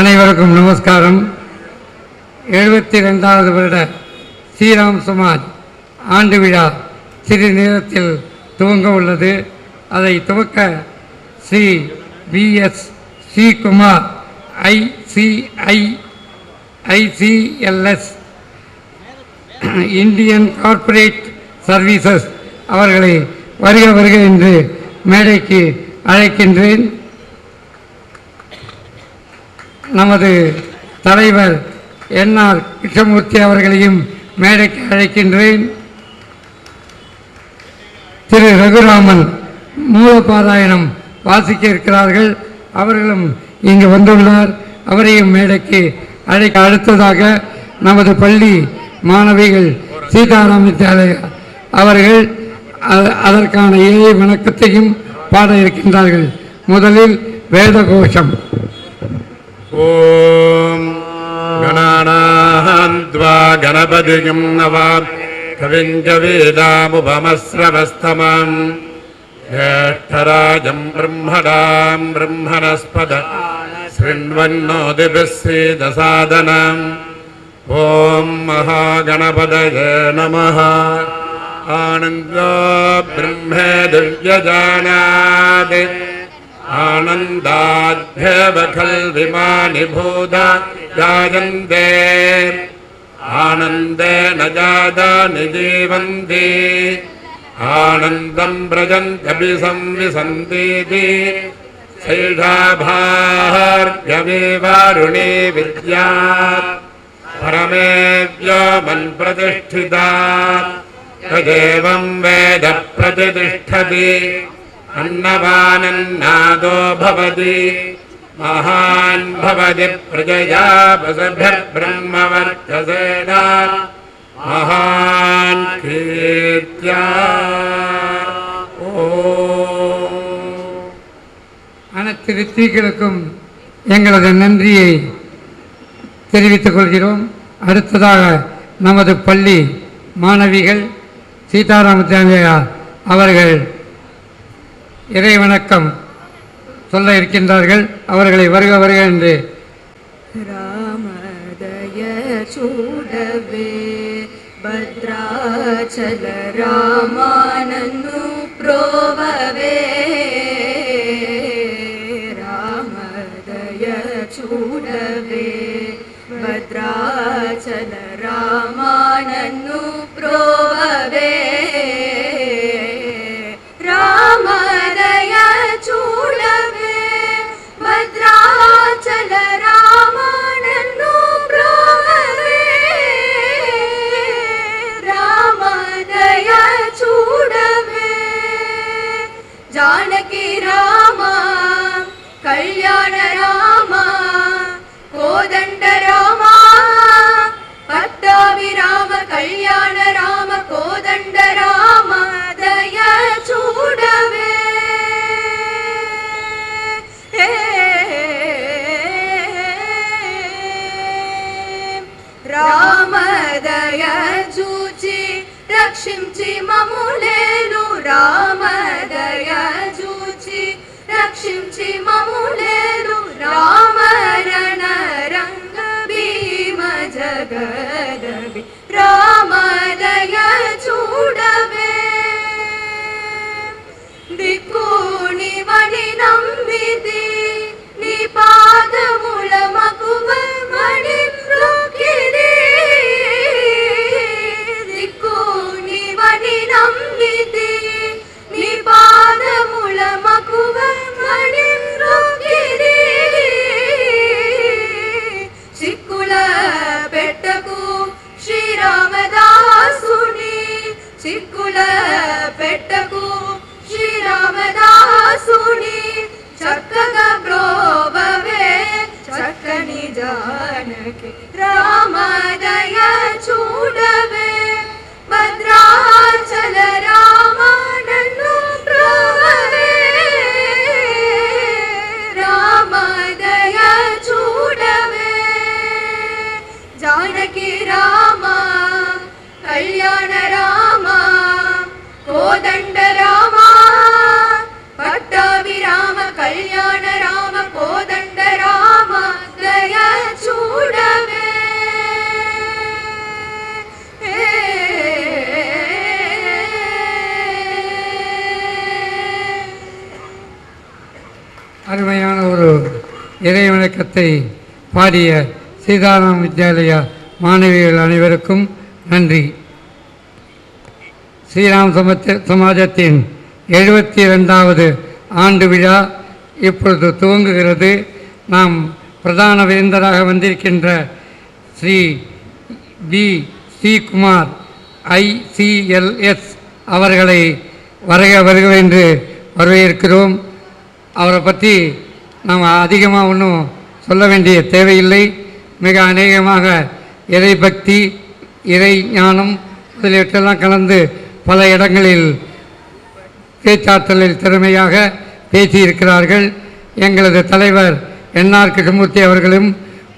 அனைவருக்கும் நமஸ்காரம். 72வது வருட ஸ்ரீராம் சமாஜ் ஆண்டு விழா சிறு நேரத்தில் துவங்க உள்ளது. அதை துவக்க Shri V S. Sreekumar ICILS Indian corporate services அவர்களை வருக வருக என்று மேடைக்கு அழைக்கின்றேன். நமது தலைவர் NR கிருஷ்ணமூர்த்தி அவர்களையும் மேடைக்கு அழைக்கின்றேன். திரு ரகுராமன் மூலபாராயணம் வாசிக்க இருக்கிறார்கள். அவர்களும் இங்கு வந்துள்ளார். அவரையும் மேடைக்கு அழைக்க அடுத்ததாக நமது பள்ளி மாணவிகள் சீதாராம் வித்யாலயா அவர்கள் அதற்கான ஏழை வணக்கத்தையும் பாட இருக்கின்றார்கள். முதலில் வேத கோஷம். ஓம் கணாநாத்வா கணபதியும் நவாம் கவிம் கவீதாமுபமஸ்ரவஸ்தமம் ஜேஷ்டராஜம் பிரம்மணாம் பிரம்மணஸ்பத ஸ்ருண்வன்னோதிபிः சீதசாதனம். ஓம் மகாகணபதயே நமः. ஆனந்தோ பிரம்மே திவ்யஜானாத் ஆனந்தாத்யேவ கல்விமானி பூதா ஜாயந்தே ஆனந்தேன ஜாதானி ஜீவந்தி ஆனந்தம் பிரஜந்த்யபி சம்விசந்தீதி சைஷாபார்கவிவாருணி வித்யா பரமே வ்யோமன் பிரதிஷ்டிதா ததேவம் வேத பிரதிஷ்டதி अन्नवानन्नादो भवति महान् भवति प्रजया वसभिर्ब्रह्मवर्चसेन महान् कीर्त्या. அனைத்து ரித்திகளுக்கும் எங்களது நன்றியை தெரிவித்துக் கொள்கிறோம். அடுத்ததாக நமது பள்ளி மாணவிகள் சீதாராம் வித்யாலயா அவர்கள் இறை வணக்கம் சொல்ல இருக்கின்றார்கள். அவர்களை வருக வருக என்று. ராமதய சூடவே ಭದ್ರಾಚಲ ರಾಮನನ್ನು ಪ್ರೋವವೇ ರಾಮದಯ ಚೂಡವೇ ಭದ್ರಾಚಲ ರಾಮನನ್ನು ಪ್ರೋವವೇ ರಾಮದಯ ಚೂಡವೇ ಭದ್ರಾಚಲ ರಾಮನನ್ನು ಪ್ರೋವವೇ ರಾಮದಯ ಚೂಡವೇ ಜಾನಕಿ ರಾಮ ಕಲ್ಯಾಣ ರಾಮ ಕೋದಂಡ ರಾಮ ಪಟ್ಟಾಭಿ ರಾಮ ಕಲ್ಯಾಣ ರಾಮ ಕೋದಂಡ ರಾಮ ದಯ ಚೂಡವೇ ರಾಮದಯ ಜೂಚಿ ರಕ್ಷಿಂಚಿ ಮಮುಲೇನು ರಾಮದಯ ಜೂಚಿ ರಕ್ಷಿಂಚಿ ಮಮುಲೇನು ರಾಮರಣ ರಂಗ ಭೀಮ ಜಗದವಿ ರಾಮದಯ ಚೂಡವೇ ದಿಕ್ಕು ನಿವನಿ ನಂಬಿದಿ ನಿ ಪಾದ ರಾಮದಯ ಚೂಡವೇ ಭದ್ರಾಚಲ ರಾಮನನ್ನು ಪ್ರಭವೇ ರಾಮದಯ ಚೂಡವೇ ಜಾನಕಿ ರಾಮ ಕಲ್ಯಾಣ ರಾಮ ಕೋದಂಡ ರಾಮ ಪಟ್ಟಾಭಿರಾಮ ಕಲ್ಯಾಣ ರಾಮ ಕೋದಂಡ ರಾಮ ದಯ ಚೂಡವೇ அருமையான ஒரு இறைவணக்கத்தை பாடிய சீதாராம் வித்யாலயா மாணவிகள் அனைவருக்கும் நன்றி. ஸ்ரீராம் சமாஜத்தின் 72வது ஆண்டு விழா இப்பொழுது துவங்குகிறது. நாம் பிரதான விருந்தராக வந்திருக்கின்ற ஸ்ரீ பி ஸ்ரீகுமார் ICLS அவர்களை வருக என்று வரவேற்கிறோம். அவரை பற்றி நாம் அதிகமாக ஒன்றும் சொல்ல வேண்டிய தேவையில்லை. மிக அநேகமாக இறை பக்தி, இறை ஞானம் முதலியவற்றெல்லாம் கலந்து பல இடங்களில் பேச்சாற்றலில் திறமையாக பேசியிருக்கிறார்கள். எங்களது தலைவர் NR கிருஷ்ணமூர்த்தி அவர்களும்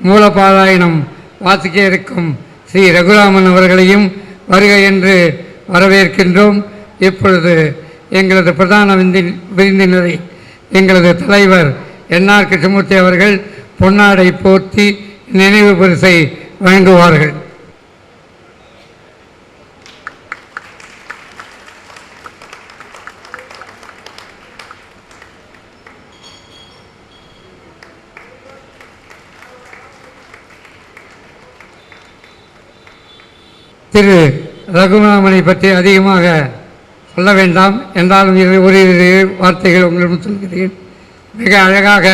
மூலபாராயணம் வாசிக்க இருக்கும் ஸ்ரீ ரகுராமன் அவர்களையும் வருக என்று வரவேற்கின்றோம். இப்பொழுது எங்களது பிரதான விருந்தினரை எங்களது தலைவர் NR கிருஷ்ணமூர்த்தி அவர்கள் பொன்னாடை போர்த்தி நினைவு பரிசை வழங்குவார்கள். திரு ரகுராமனை பற்றி அதிகமாக சொல்ல வேண்டாம், என்றாலும் ஓரிரு வார்த்தைகள் உங்களிடம் சொல்கிறேன். மிக அழகாக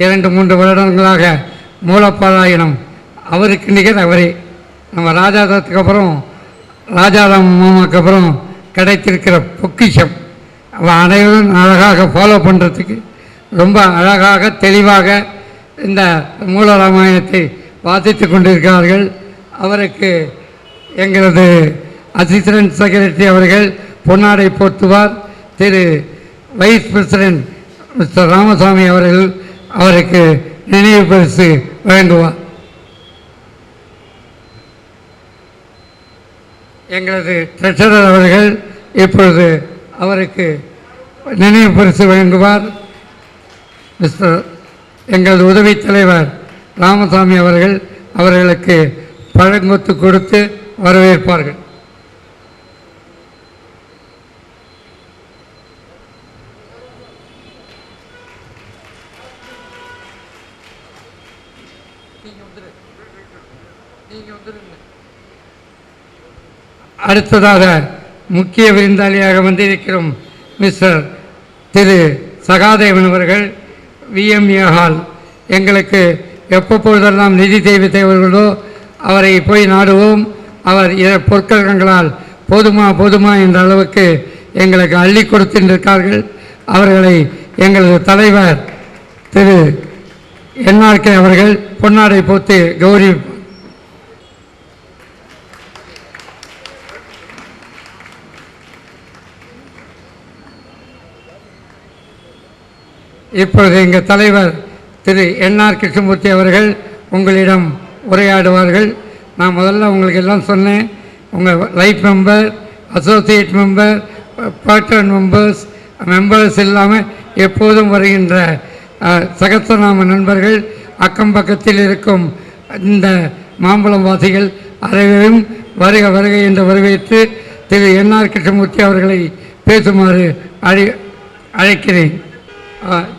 2-3 வருடங்களாக மூலப்பாராயணம் அவருக்கு நிகர் அவரே. நம்ம ராஜாதத்துக்கு அப்புறம் ராஜாராம் மாமாவுக்கு அப்புறம் கிடைத்திருக்கிற பொக்கிஷம். அனைவரும் அழகாக ஃபாலோ பண்ணுறதுக்கு ரொம்ப அழகாக தெளிவாக இந்த மூல ராமாயணத்தை வாசித்து கொண்டிருக்கிறார்கள். அவருக்கு எங்களது அசிஸ்டன்ட் செக்ரட்டரி அவர்கள் பொன்னாடை போர்த்துவார். திரு வைஸ் பிரசிடென்ட் மிஸ்டர் ராமசாமி அவர்கள் அவருக்கு நினைவு பரிசு வழங்குவார். எங்களது ட்ரெஷரர் அவர்கள் இப்பொழுது அவருக்கு நினைவு பரிசு வழங்குவார். மிஸ்டர் எங்களது உதவித் தலைவர் ராமசாமி அவர்கள் அவர்களுக்கு பழங்கொத்து கொடுத்து வரவேற்பார்கள். அடுத்ததாக முக்கிய விருந்தாளியாக வந்திருக்கிறோம் மிஸ்டர் திரு சகாதேவன் அவர்கள். VMA ஹால் எங்களுக்கு எப்பொழுதெல்லாம் நிதி தேவைகளோ அவரை போய் நாடுவோம். அவர் பொற்கழகங்களால் போதுமா என்ற அளவுக்கு எங்களுக்கு அள்ளி கொடுத்திருக்கார்கள். அவர்களை எங்களது தலைவர் திரு NRK அவர்கள் பொன்னாடை போத்து கௌரவிப்பார். இப்பொழுது எங்கள் தலைவர் திரு NR கிருஷ்ணமூர்த்தி அவர்கள் உங்களிடம் உரையாடுவார்கள். நான் முதல்ல உங்களுக்கு எல்லாம் சொன்னேன். உங்கள் life member, associate member, patron members இல்லாமல் எப்போதும் வருகின்ற சகஸ்ரநாம நண்பர்கள், அக்கம் பக்கத்தில் இருக்கும் இந்த மாம்பழம் வாசிகள் அனைவரும் வருக என்று வரவேற்று திரு NR கிருஷ்ணமூர்த்தி அவர்களை பேசுமாறு அழைக்கிறேன்.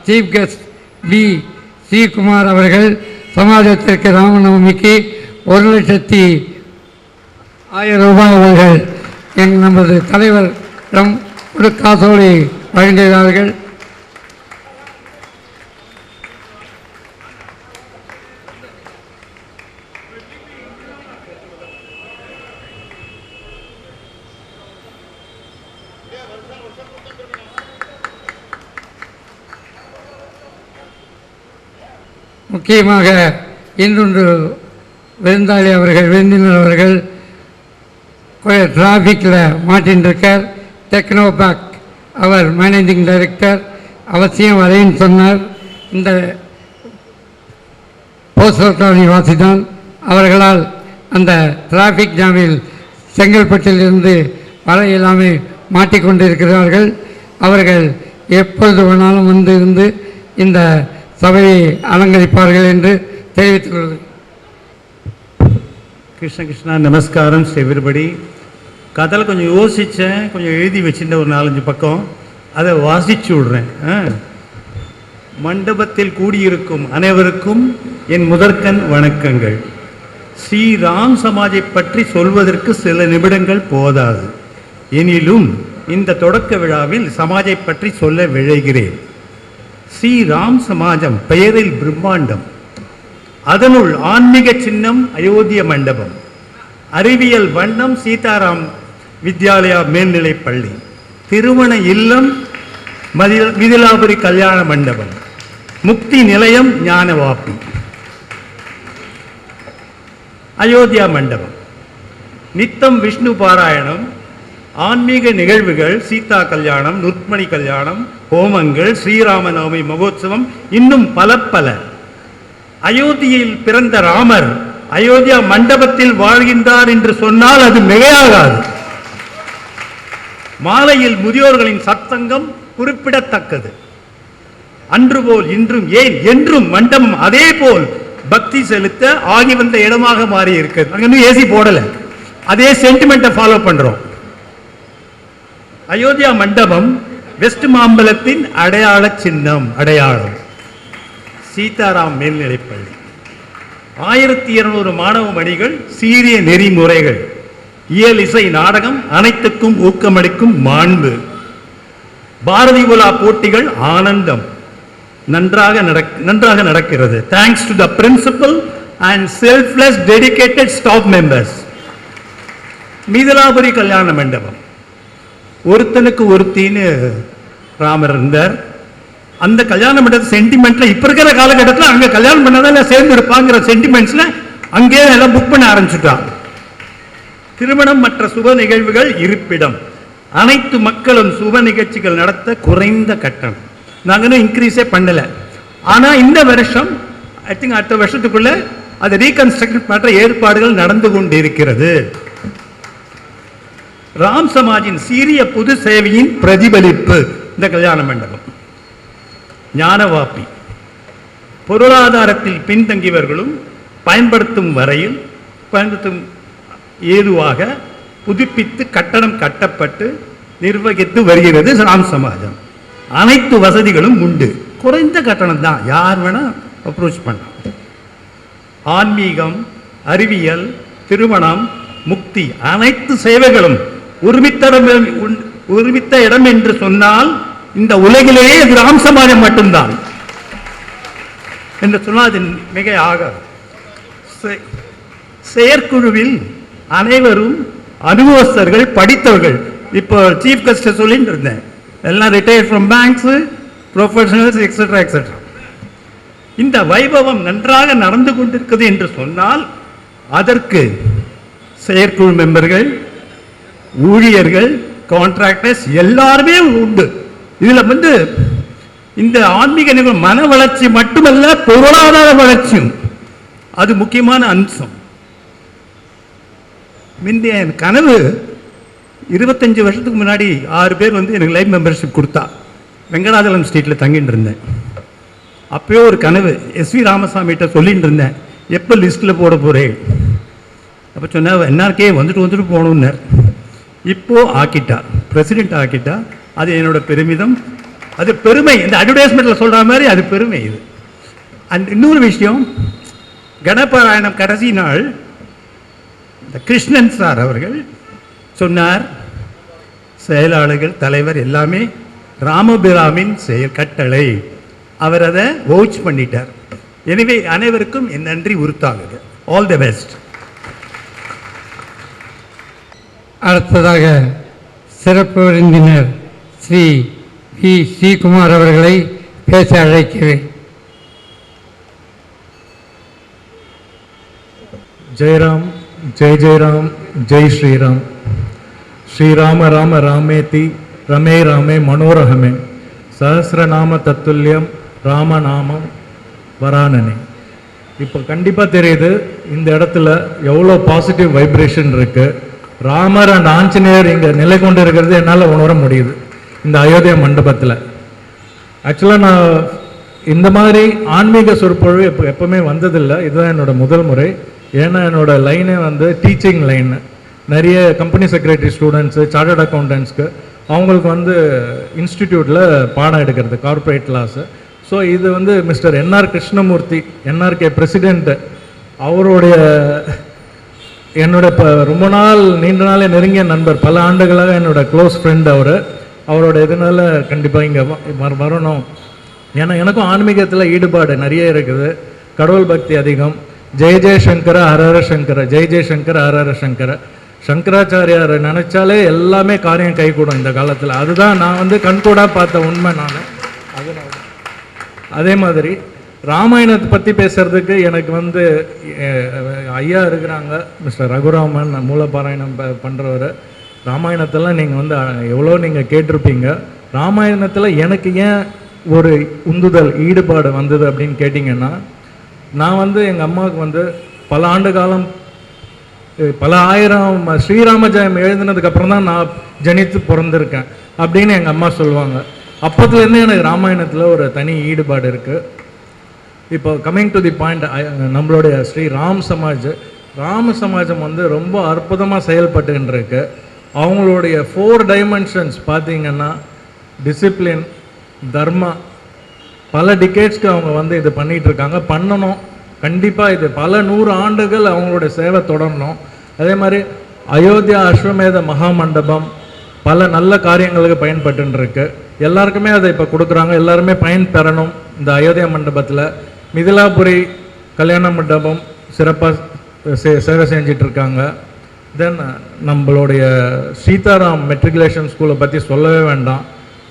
சீஃப் கெஸ்ட் பி ஸ்ரீகுமார் அவர்கள் சமாஜத்திற்கு ராமநவமிக்கு 1,00,000 ரூபாய் அவர்கள் நமது தலைவரிடம் ஒரு காசோலை வழங்குகிறார்கள். முக்கியமாக இன்றொன்று விருந்தினர் அவர்கள் டிராஃபிக்கில் மாட்டின்னு இருக்கார். டெக்னோபேக் அவர் மேனேஜிங் டைரக்டர் அவசியம் வரேன்னு சொன்னார். இந்த போஸ்டல் காலனி வாசிதான். அவர்களால் அந்த டிராஃபிக் ஜாமில் செங்கல்பட்டிலிருந்து வர இல்லாமல் மாட்டிக்கொண்டிருக்கிறார்கள். அவர்கள் எப்பொழுது வேணாலும் இருந்து இந்த சபையை அலங்கரிப்பார்கள் என்று தெரிவித்துக் கொள்கிறேன். கிருஷ்ணா நமஸ்காரம் எவ்ரிபடி. கதையில் கொஞ்சம் யோசித்தேன், கொஞ்சம் எழுதி வச்சுருந்தேன் ஒரு 4-5 பக்கம், அதை வாசிச்சு விடுறேன். மண்டபத்தில் கூடியிருக்கும் அனைவருக்கும் என் முதற்கண் வணக்கங்கள். ஸ்ரீராம் சமாஜை பற்றி சொல்வதற்கு சில நிமிடங்கள் போதாது. எனினும் இந்த தொடக்க விழாவில் சமாஜை பற்றி சொல்ல விழைகிறேன். ஸ்ரீராம் சமாஜம் பெயரில் பிரம்மாண்டம். அதனுள் ஆன்மீக சின்னம் அயோத்திய மண்டபம், அறிவியல் வண்ணம் சீதாராம் வித்யாலயா மேல்நிலைப் பள்ளி, திருமண இல்லம் மிதிலாபுரி கல்யாண மண்டபம், முக்தி நிலையம் ஞானவாப்பி, அயோத்தியா மண்டபம், நித்தம் விஷ்ணு பாராயணம், ஆன்மீக நிகழ்வுகள், சீதா கல்யாணம், ருக்மணி கல்யாணம், ஹோமங்கள், ஸ்ரீராமநவமி மகோத்சவம், இன்னும் பல பல. அயோத்தியில் பிறந்த ராமர் அயோத்தியா மண்டபத்தில் வாழ்கின்றார் என்று சொன்னால் அது மிகையாகாது. மாலையில் முதியோர்களின் சத்தங்கம் குறிப்பிடத்தக்கது. அன்று போல் இன்றும், ஏன் என்றும் மண்டபம் அதே போல் பக்தி செலுத்த ஆகி வந்த இடமாக மாறி இருக்கிறது. அங்க ஏசி போடல, அதே சென்டிமெண்ட்டை ஃபாலோ பண்றோம். அயோத்தியா மண்டபம் வெஸ்ட் மாம்பலத்தின் அடையாள சின்னம், அடையாளம். சீதாராம் மேல்நிலைப்பள்ளி, 1200 மாணவ மணிகள், சீரிய நெறிமுறைகள், இயல் இசை நாடகம், அனைத்துக்கும் ஊக்கமளிக்கும் மாண்பு, பாரதி உலா போட்டிகள், ஆனந்தம். நன்றாக நடக்கிறது. Thanks to the principal and selfless dedicated staff members. Mithilapuri Kalyana Mandapam, ஒருத்தனுக்கு ஒருத்தின்னு ராமர் இருந்தார். அந்த கல்யாண மண்டப சென்டிமெண்ட்ல இப்ப இருக்கிற காலகட்டத்தில் அங்க கல்யாணம் பண்ணாதான் சேர்ந்து இருப்பாங்கிற சென்டிமெண்ட்ஸ்ல அங்கேயே எல்லாம் புக் பண்ண ஆரம்பிச்சுட்டான். திருமணம் மற்ற சுப நிகழ்வுகள் இருப்பிடம், அனைத்து மக்களும் சுப நிகழ்ச்சிகள் நடத்த குறைந்த கட்டணம். நாங்கள் இன்க்ரீஸே பண்ணல. ஆனா இந்த வருஷம் ஐ திங்க் அடுத்த வருஷத்துக்குள்ள அதை ரீகன்ஸ்ட்ரக்ட் பண்ற ஏற்பாடுகள் நடந்து கொண்டிருக்கிறது. ராம் சமாஜின் சீரிய பொது சேவையின் பிரதிபலிப்பு இந்த கல்யாண மண்டபம். ஞானவாப்பி, பொருளாதாரத்தில் பின்தங்கியவர்களும் பயன்படுத்தும் ஏதுவாக புதுப்பித்து கட்டணம் கட்டப்பட்டு நிர்வகித்து வருகிறது ராம் சமாஜம். அனைத்து வசதிகளும் உண்டு, குறைந்த கட்டணம் தான், யார் வேணா அப்ரோச் பண்ணலாம். ஆன்மீகம், அறிவியல், திருமணம், முக்தி, அனைத்து சேவைகளும் ஒருமித்த இடம் என்று சொன்னால் இந்த உலகிலேயே இது ராம் சமாஜம் மட்டும்தான் என்று சொன்னால் அது மிக ஆகாது. செயற்குழுவில் அனைவரும் அனுபவஸ்தர்கள், படித்தவர்கள். இப்போ சீஃப் கெஸ்ட் சொல்லிட்டு இருந்தேன், எல்லாம் retired from banks, professionals, etcetera etcetera. இந்த வைபவம் நன்றாக நடந்து கொண்டிருக்கிறது என்று சொன்னால் அதற்கு செயற்குழு மெம்பர்கள், ஊழியர்கள், கான்ட்ராக்டர்ஸ் எல்லாருமே உண்டு. இதுல இந்த ஆன்மீக நிகழ்வு மன வளர்ச்சி மட்டுமல்ல, பொருளாதார வளர்ச்சியும் அது முக்கியமான அம்சம். முந்தைய என் கனவு 25 வருஷத்துக்கு முன்னாடி 6 பேர் எனக்கு லைஃப் மெம்பர்ஷிப் கொடுத்தா. வெங்கடாச்சலம் ஸ்ட்ரீட்டில் தங்கிட்டு இருந்தேன். அப்போயோ ஒரு கனவு எஸ்வி ராமசாமிகிட்ட சொல்லிட்டு இருந்தேன், எப்போ லிஸ்ட்டில் போட போகிறேன். அப்போ சொன்ன என்ஆர்கே வந்துட்டு போகணுன்னார். இப்போது ஆக்கிட்டா, பிரசிடெண்ட் ஆக்கிட்டா. அது என்னோட பெருமிதம், அது பெருமை. இந்த அட்வர்டைஸ்மெண்ட்டில் சொல்கிற மாதிரி அது பெருமை. இது அண்ட் இன்னொரு விஷயம், கணபாராயணம் கடைசி நாள் இந்த கிருஷ்ணன் சார் அவர்கள் சொன்னார், செயலாளர்கள், தலைவர் எல்லாமே ராமபிராமின் செயல் கட்டளை. அவர் அதை வவுச் பண்ணிட்டார். எனவே அனைவருக்கும் என் நன்றி உறுத்தாகுது. All the best. அடுத்ததாக சிறப்பு விருந்தினர் ஸ்ரீ வி ஸ்ரீகுமார் அவர்களை பேச அழைக்கிறேன். जय राम जय जय राम जय श्री राम श्री राम राम रामेति रमे रामे मनोरहमे सहस्रनाम तत्तुल्यम ராமநாமம் வரானனே. இப்போ கண்டிப்பாக தெரியுது இந்த இடத்துல எவ்வளோ பாசிட்டிவ் வைப்ரேஷன் இருக்குது. ராமர் அண்ட் ஆஞ்சநேயர் இங்கே நிலை கொண்டு இருக்கிறது என்னால் உணர முடியுது இந்த அயோத்தியா மண்டபத்தில். ஆக்சுவலாக நான் இந்த மாதிரி ஆன்மீக சொற்பொழிவு எப்போவுமே வந்ததில்லை. இதுதான் என்னோடய முதல் முறை. ஏன்னா என்னோடய லைனே வந்து டீச்சிங் லைன். நிறைய கம்பெனி செக்ரட்டரி ஸ்டூடெண்ட்ஸு, சார்ட்டர்ட் அக்கௌண்டன்ட்ஸ்க்கு அவங்களுக்கு வந்து இன்ஸ்டிடியூட்டில் பாடம் எடுக்கிறது, கார்ப்பரேட் லாஸு. ஸோ இது வந்து mister N R Krishnamurthy, NRK president, அவருடைய என்னோட இப்போ ரொம்ப நாள் நீண்ட நாளே நெருங்கிய நண்பர், பல ஆண்டுகளாக என்னோட க்ளோஸ் ஃப்ரெண்ட் அவரோட இதனால கண்டிப்பாக இங்கே வரணும். ஏன்னா எனக்கும் ஆன்மீகத்தில் ஈடுபாடு நிறைய இருக்குது, கடவுள் பக்தி அதிகம். ஜெய ஜெயசங்கர ஹரஹர சங்கர, ஜெய ஜெயசங்கர ஹரஹர சங்கர. சங்கராச்சாரியார் நினச்சாலே எல்லாமே காரியம் கைகூடும் இந்த காலத்தில். அதுதான் நான் வந்து கண்கூடாக பார்த்த உண்மை. நான் அதே மாதிரி ராமாயணத்தை பற்றி பேசுகிறதுக்கு எனக்கு வந்து ஐயா இருக்கிறாங்க, மிஸ்டர் ரகுராமன், மூலபாராயணம் பண்ணுறவர். ராமாயணத்தெல்லாம் நீங்கள் வந்து எவ்வளோ நீங்கள் கேட்டிருப்பீங்க. ராமாயணத்தில் எனக்கு ஏன் ஒரு உந்துதல், ஈடுபாடு வந்தது அப்படின்னு கேட்டிங்கன்னா, நான் வந்து எங்கள் அம்மாவுக்கு வந்து பல ஆண்டு காலம், பல ஆயிரம் ஸ்ரீராம ஜெயம் எழுதினதுக்கப்புறம் தான் நான் ஜனித்து பிறந்திருக்கேன் அப்படின்னு எங்கள் அம்மா சொல்லுவாங்க. அப்போதுலேருந்து எனக்கு ராமாயணத்தில் ஒரு தனி ஈடுபாடு இருக்குது. இப்போ கம்மிங் டு தி பாயிண்ட், நம்மளுடைய ஸ்ரீ ராம சமாஜம் வந்து ரொம்ப அற்புதமாக செயல்பட்டுன்னு இருக்கு. அவங்களுடைய 4 டைமென்ஷன்ஸ் பார்த்தீங்கன்னா, டிசிப்ளின், தர்மா, பல டிகேட்ஸ்க்கு அவங்க வந்து இது பண்ணிகிட்ருக்காங்க. பண்ணணும், கண்டிப்பாக இது பல 100 ஆண்டுகள் அவங்களுடைய சேவை தொடரணும். அதே மாதிரி அயோத்தியா அஸ்வமேத மகாமண்டபம் பல நல்ல காரியங்களுக்கு பயன்பட்டுருக்கு. எல்லாருக்குமே அதை இப்போ கொடுக்குறாங்க, எல்லாருமே பயன் பெறணும். இந்த அயோத்தியா மண்டபத்தில் மிதிலாபுரி கல்யாண மண்டபம் சிறப்பாக சேவை செஞ்சிட்ருக்காங்க. தென் நம்மளுடைய சீதாராம் மெட்ரிகுலேஷன் ஸ்கூலை பற்றி சொல்லவே வேண்டாம்.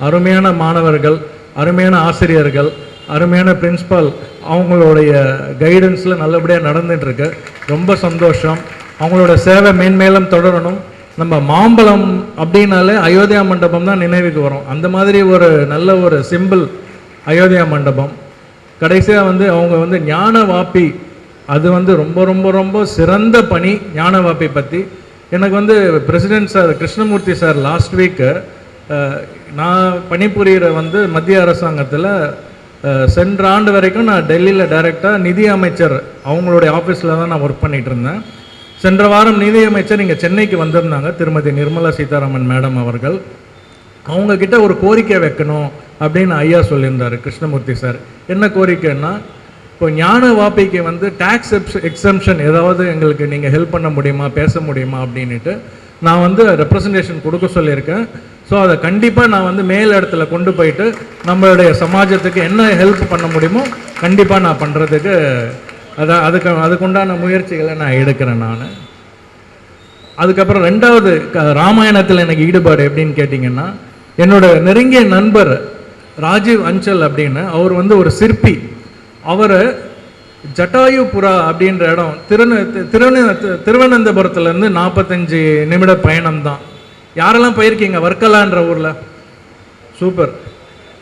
அருமையான மாணவர்கள், அருமையான ஆசிரியர்கள், அருமையான பிரின்ஸ்பால், அவங்களுடைய கைடன்ஸில் நல்லபடியாக நடந்துகிட்ருக்கு. ரொம்ப சந்தோஷம். அவங்களோட சேவை மேன்மேலும் தொடரணும். நம்ம மாம்பழம் அப்படின்னாலே அயோத்தியா மண்டபம் தான் நினைவுக்கு வரும். அந்த மாதிரி ஒரு நல்ல ஒரு சிம்பிள் அயோத்தியா மண்டபம். கடைசியாக வந்து அவங்க வந்து ஞான வாப்பி, அது வந்து ரொம்ப ரொம்ப ரொம்ப சிறந்த பணி. ஞான வாப்பி பற்றி எனக்கு வந்து president sir Krishnamurthy sir last week, நான் பணிபுரிகிற வந்து மத்திய அரசாங்கத்தில் சென்ற ஆண்டு வரைக்கும் நான் டெல்லியில் டைரெக்டாக நிதி அமைச்சர் அவங்களுடைய ஆஃபீஸில் தான் நான் ஒர்க் பண்ணிகிட்டு இருந்தேன். சென்ற வாரம் நிதியமைச்சர் இங்கே சென்னைக்கு வந்திருந்தாங்க, திருமதி நிர்மலா சீதாராமன் மேடம் அவர்கள். அவங்கக்கிட்ட ஒரு கோரிக்கை வைக்கணும் அப்படின்னு ஐயா சொல்லியிருந்தார் கிருஷ்ணமூர்த்தி சார். என்ன கோரிக்கைன்னா, இப்போ ஞான வாப்பிக்கு வந்து டேக்ஸ் எக்ஸம்ஷன் ஏதாவது எங்களுக்கு நீங்கள் ஹெல்ப் பண்ண முடியுமா, பேச முடியுமா அப்படின்ட்டு நான் வந்து ரெப்ரசன்டேஷன் கொடுக்க சொல்லியிருக்கேன். ஸோ அதை கண்டிப்பாக நான் வந்து மேல் இடத்துல கொண்டு போயிட்டு நம்மளுடைய சமாஜத்துக்கு என்ன ஹெல்ப் பண்ண முடியுமோ கண்டிப்பாக நான் பண்ணுறதுக்கு அதுக்குண்டான முயற்சிகளை நான் எடுக்கிறேன். நான் அதுக்கப்புறம் 2வது ராமாயணத்தில் எனக்கு ஈடுபாடு எப்படின்னு கேட்டிங்கன்னா, என்னோட நெருங்கிய நண்பர் ராஜீவ் அஞ்சல் அப்படின்னு, அவர் வந்து ஒரு சிற்பி. அவர் ஜட்டாயுபுரா அப்படின்ற இடம் திருவனந்தபுரத்துலேருந்து 45 நிமிட பயணம் தான். யாரெல்லாம் போயிருக்கீங்க வர்க்கலான்ற ஊரில்? சூப்பர்.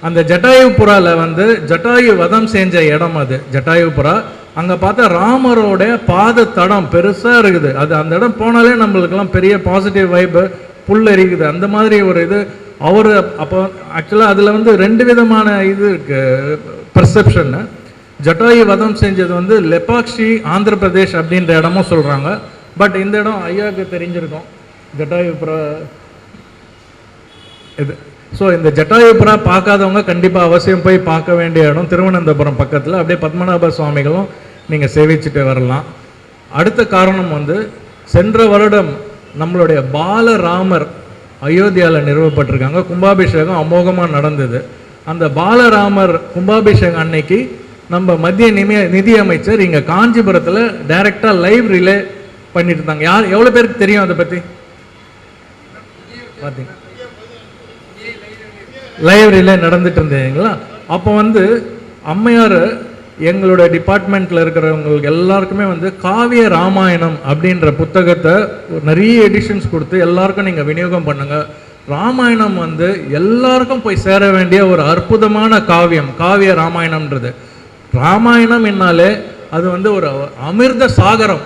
அந்த ஜட்டாயுபுராவில் வந்து ஜட்டாயு வதம் செஞ்ச இடம் அது ஜட்டாயுபுரா. அங்கே பார்த்தா ராமரோட பாத தடம் பெருசாக இருக்குது. அது அந்த இடம் போனாலே நம்மளுக்கெல்லாம் பெரிய பாசிட்டிவ் வைப்பு, புல் எரிக்குது, அந்த மாதிரி ஒரு இது. அவர் அப்போ ஆக்சுவலாக அதில் வந்து 2 விதமான இது இருக்குது பெர்செப்ஷன்னு. ஜட்டாயு வதம் செஞ்சது வந்து லெபாக்ஷி ஆந்திர பிரதேஷ் அப்படின்ற இடமும் சொல்கிறாங்க. பட் இந்த இடம் ஐயாவுக்கு தெரிஞ்சிருக்கும், ஜட்டாயுபுரா இது. ஸோ இந்த ஜட்டாயுபுரா பார்க்காதவங்க கண்டிப்பாக அவசியம் போய் பார்க்க வேண்டிய இடம். திருவனந்தபுரம் பக்கத்தில் அப்படியே பத்மநாப சுவாமிகளும் நீங்கள் சேவிச்சுட்டு வரலாம். அடுத்த காரணம் வந்து, சென்ற வருடம் நம்மளுடைய பாலராமர் அயோத்தியாவில் நிறுவப்பட்டிருக்காங்க. கும்பாபிஷேகம் அமோகமாக நடந்தது. அந்த பாலராமர் கும்பாபிஷேகம் அன்னைக்கு நம்ம மத்திய நிதி அமைச்சர் இங்கே காஞ்சிபுரத்தில் டைரெக்டாக லைவ் ரிலே பண்ணிட்டு இருந்தாங்க. எவ்வளோ பேருக்கு தெரியும் அதை பற்றி? பார்த்தீங்க, லைவ் ரிலே நடந்துட்டு இருந்தீங்களா? அப்போ வந்து அம்மையார் எங்களோட டிபார்ட்மெண்ட்டில் இருக்கிறவங்களுக்கு எல்லாருக்குமே வந்து காவிய ராமாயணம் அப்படின்ற புத்தகத்தை நிறைய எடிஷன்ஸ் கொடுத்து எல்லாருக்கும் நீங்கள் விநியோகம் பண்ணுங்கள். ராமாயணம் வந்து எல்லாருக்கும் போய் சேர வேண்டிய ஒரு அற்புதமான காவியம், காவிய ராமாயணம்ன்றது. ராமாயணம் என்னாலே அது வந்து ஒரு அமிர்த சாகரம்.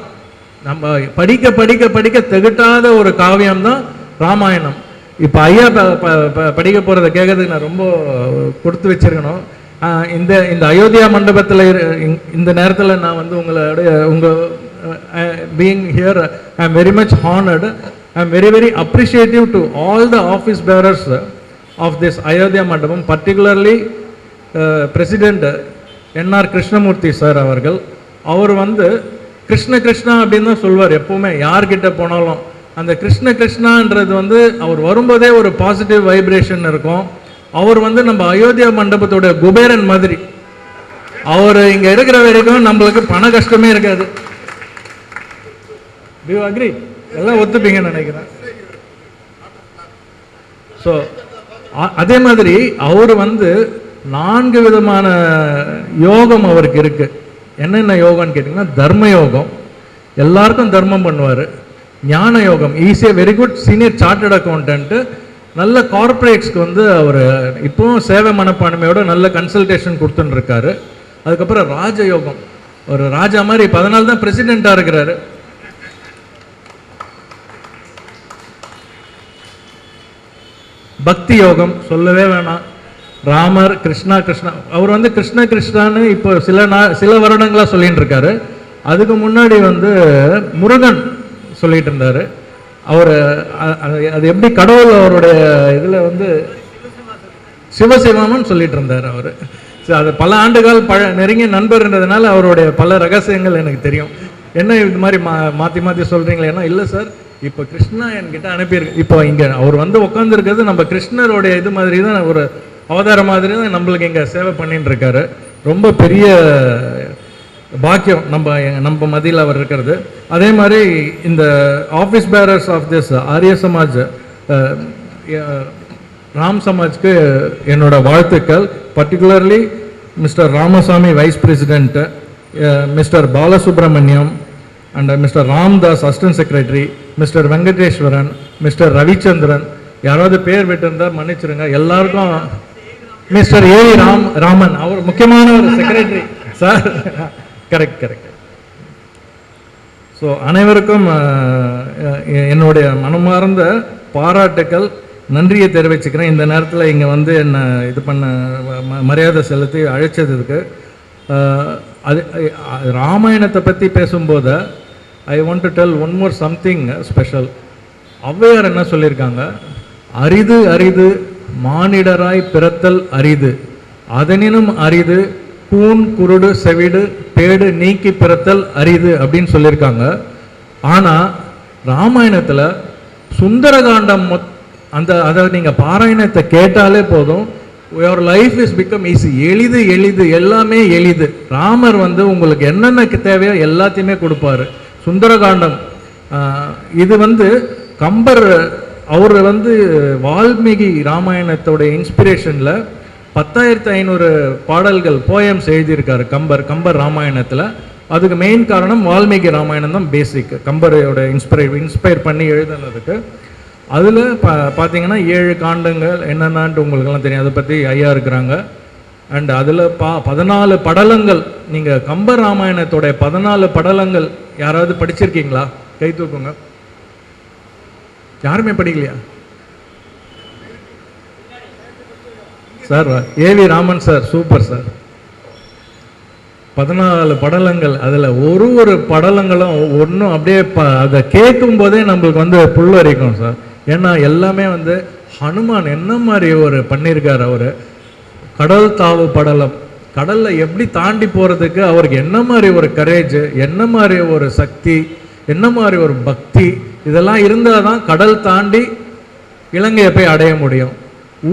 நம்ம படிக்க படிக்க படிக்க திகட்டாத ஒரு காவியம் தான் ராமாயணம். இப்போ ஐயா படிக்க போகிறத கேட்கறதுக்கு நான் ரொம்ப கொடுத்து வச்சிருக்கணும். இந்த அயோத்தியா மண்டபத்தில் இந்த நேரத்தில் நான் வந்து உங்கள் being here I am very much honoured. I am very very appreciative to all the office bearers of this Ayodhya மண்டபம், particularly president N R Krishnamurthy sir அவர்கள். அவர் வந்து கிருஷ்ண கிருஷ்ணா அப்படின்னு தான் சொல்வார் எப்போவுமே, யார்கிட்ட போனாலும். அந்த கிருஷ்ண கிருஷ்ணான்றது வந்து அவர் வரும்போதே ஒரு பாசிட்டிவ் வைப்ரேஷன் இருக்கும். அவர் வந்து நம்ம அயோத்தியா மண்டபத்தோட குபேரன் மாதிரி. அவர் இங்கே இருக்கிற வரைக்கும் நம்மளுக்கு பண கஷ்டமே இருக்காது. Do you agree? எல்லாம் ஒத்துப்பீங்கன்னு நினைக்கிறேன். ஸோ அதே மாதிரி அவர் வந்து 4 விதமான யோகம் அவருக்கு இருக்கு. என்னென்ன யோகம்னு கேட்டிங்கன்னா, தர்ம யோகம், எல்லாருக்கும் தர்மம் பண்ணுவார். ஞான யோகம், ஈஸியா very good senior chartered accountant, நல்ல கார்பரேட்ஸ்க்கு வந்து அவர் இப்போவும் சேவை மனப்பான்மையோட நல்ல கன்சல்டேஷன் கொடுத்துன்னு இருக்காரு. அதுக்கப்புறம் ராஜயோகம், ஒரு ராஜா மாதிரி, இப்போ அதனால தான் பிரசிடெண்ட்டாக இருக்கிறாரு. பக்தி யோகம் சொல்லவே வேணாம். ராமர் கிருஷ்ணா கிருஷ்ணா, அவர் வந்து கிருஷ்ண கிருஷ்ணான்னு இப்போ சில வருடங்களாக சொல்லிட்டு இருக்காரு. அதுக்கு முன்னாடி வந்து முருகன் சொல்லிட்டு இருந்தார். அவர் அது எப்படி கடவுள் அவருடைய இதில் வந்து சிவசிவமன் சொல்லிட்டு இருந்தார் அவர். அது பல ஆண்டுகால் நெருங்கிய நண்பர்ன்றதுனால அவருடைய பல ரகசியங்கள் எனக்கு தெரியும். என்ன இது மாதிரி மாற்றி மாற்றி சொல்கிறீங்களே? ஏன்னா இல்லை சார், இப்போ கிருஷ்ணா என்கிட்ட அனுப்பியிருக்கு. இப்போ இங்கே அவர் வந்து உட்காந்துருக்கிறது நம்ம கிருஷ்ணருடைய இது மாதிரி தான், ஒரு அவதார மாதிரி தான் நம்மளுக்கு இங்கே சேவை பண்ணிட்டு இருக்காரு. ரொம்ப பெரிய பாக்கியம் நம்ம மதியில் அவர் இருக்கிறது. அதே மாதிரி இந்த ஆஃபீஸ் பேரர்ஸ் ஆஃப் திஸ் ஆரிய சமாஜ், ராம் சமாஜ்க்கு என்னோட வாழ்த்துக்கள். Particularly mister Ramasamy vice president, mister Balasubramaniam and mister Ramdas assistant secretary, mister Venkateswaran, mister Ravichandran, யாராவது பேர் விட்டுருந்தால் மன்னிச்சிருங்க. எல்லாருக்கும் மிஸ்டர் ஏ ராமன், அவர் முக்கியமான ஒரு செக்ரட்டரி சார். கரெக்ட். ஸோ அனைவருக்கும் என்னுடைய மனமார்ந்த பாராட்டுக்கள், நன்றியை தெரிவிச்சுக்கிறேன். இந்த நேரத்தில் இங்கே வந்து என்னை இது பண்ண மரியாதை செலுத்தி அழைச்சதுக்கு. அது ராமாயணத்தை பற்றி பேசும்போது I want to tell one more something special. Avvaiyar என்ன சொல்லியிருக்காங்க? அரிது அரிது மானிடராய் பிறத்தல் அரிது, அதனினும் அரிது கூன் குருடு செவிடு பேடு நீக்கி பிறத்தல் அரிது அப்படின்னு சொல்லியிருக்காங்க. ஆனால் ராமாயணத்தில் சுந்தரகாண்டம் அதை நீங்கள் பாராயணத்தை கேட்டாலே போதும், your life is become easy. எளிது எல்லாமே எளிது. ராமர் வந்து உங்களுக்கு என்னென்ன தேவையோ எல்லாத்தையுமே கொடுப்பாரு. சுந்தரகாண்டம் இது வந்து கம்பர் அவர் வந்து வால்மீகி ராமாயணத்தோட இன்ஸ்பிரேஷனில் 10,500 பாடல்கள் போயம்ஸ் எழுதியிருக்காரு கம்பர் ராமாயணத்தில். அதுக்கு மெயின் காரணம் வால்மீகி ராமாயணம் தான் பேசிக், கம்பரோட இன்ஸ்பயர் பண்ணி எழுதுனதுக்கு. அதில் பார்த்தீங்கன்னா 7 காண்டங்கள் என்னென்னான்ட்டு உங்களுக்கெல்லாம் தெரியும், அதை பற்றி ஐயா இருக்கிறாங்க. அண்ட் அதில் 14 படலங்கள். நீங்கள் கம்பர் ராமாயணத்தோட 14 படலங்கள் யாராவது படிச்சிருக்கீங்களா? கை தூக்குங்க. யாருமே படிக்கலையா sir? AV Raman sir, super sir. 14 படலங்கள். அதில் ஒரு படலங்களும் ஒன்றும் அப்படியே அதை கேட்கும் போதே நம்மளுக்கு வந்து புல்லரிக்கும் சார். ஏன்னா எல்லாமே வந்து ஹனுமான் என்ன மாதிரி ஒரு பண்ணியிருக்கார். அவர் கடல் தாவு படலம், கடலில் எப்படி தாண்டி போகிறதுக்கு அவருக்கு என்ன மாதிரி ஒரு கரேஜ், என்ன மாதிரி ஒரு சக்தி, என்ன மாதிரி ஒரு பக்தி, இதெல்லாம் இருந்தால் தான் கடல் தாண்டி இலங்கையை போய் அடைய முடியும்.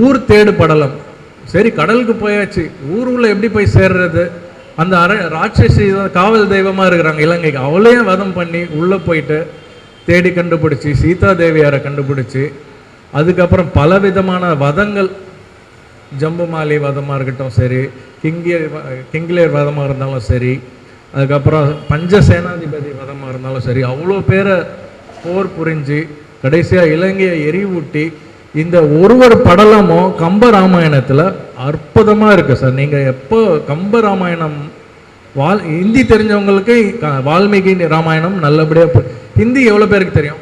ஊர் தேடு படலம், சரி கடலுக்கு போயாச்சு, ஊருள்ள எப்படி போய் சேர்றது? அந்த ராட்சசி காவல் தெய்வமாக இருக்கிறாங்க இலங்கைக்கு, அவளையும் வதம் பண்ணி உள்ளே போயிட்டு தேடி கண்டுபிடிச்சி சீதா தேவியாரை கண்டுபிடிச்சி அதுக்கப்புறம் பலவிதமான வதங்கள் ஜம்புமாலி வதமாக இருக்கட்டும் சரி, கிங்கிலேயர் வதமாக இருந்தாலும் சரி, அதுக்கப்புறம் பஞ்சசேனாதிபதி வதமாக இருந்தாலும் சரி, அவ்வளோ பேரை போர் புரிஞ்சு கடைசியாக இலங்கையை எரிவூட்டி இந்த ஒருவர் படலமும் கம்ப ராமாயணத்தில் அற்புதமாக இருக்குது சார். நீங்கள் எப்போ கம்ப ராமாயணம் ஹிந்தி தெரிஞ்சவங்களுக்கு வால்மீகி ராமாயணம் நல்லபடியாக हिंदी एवलो पेर தெரியும்?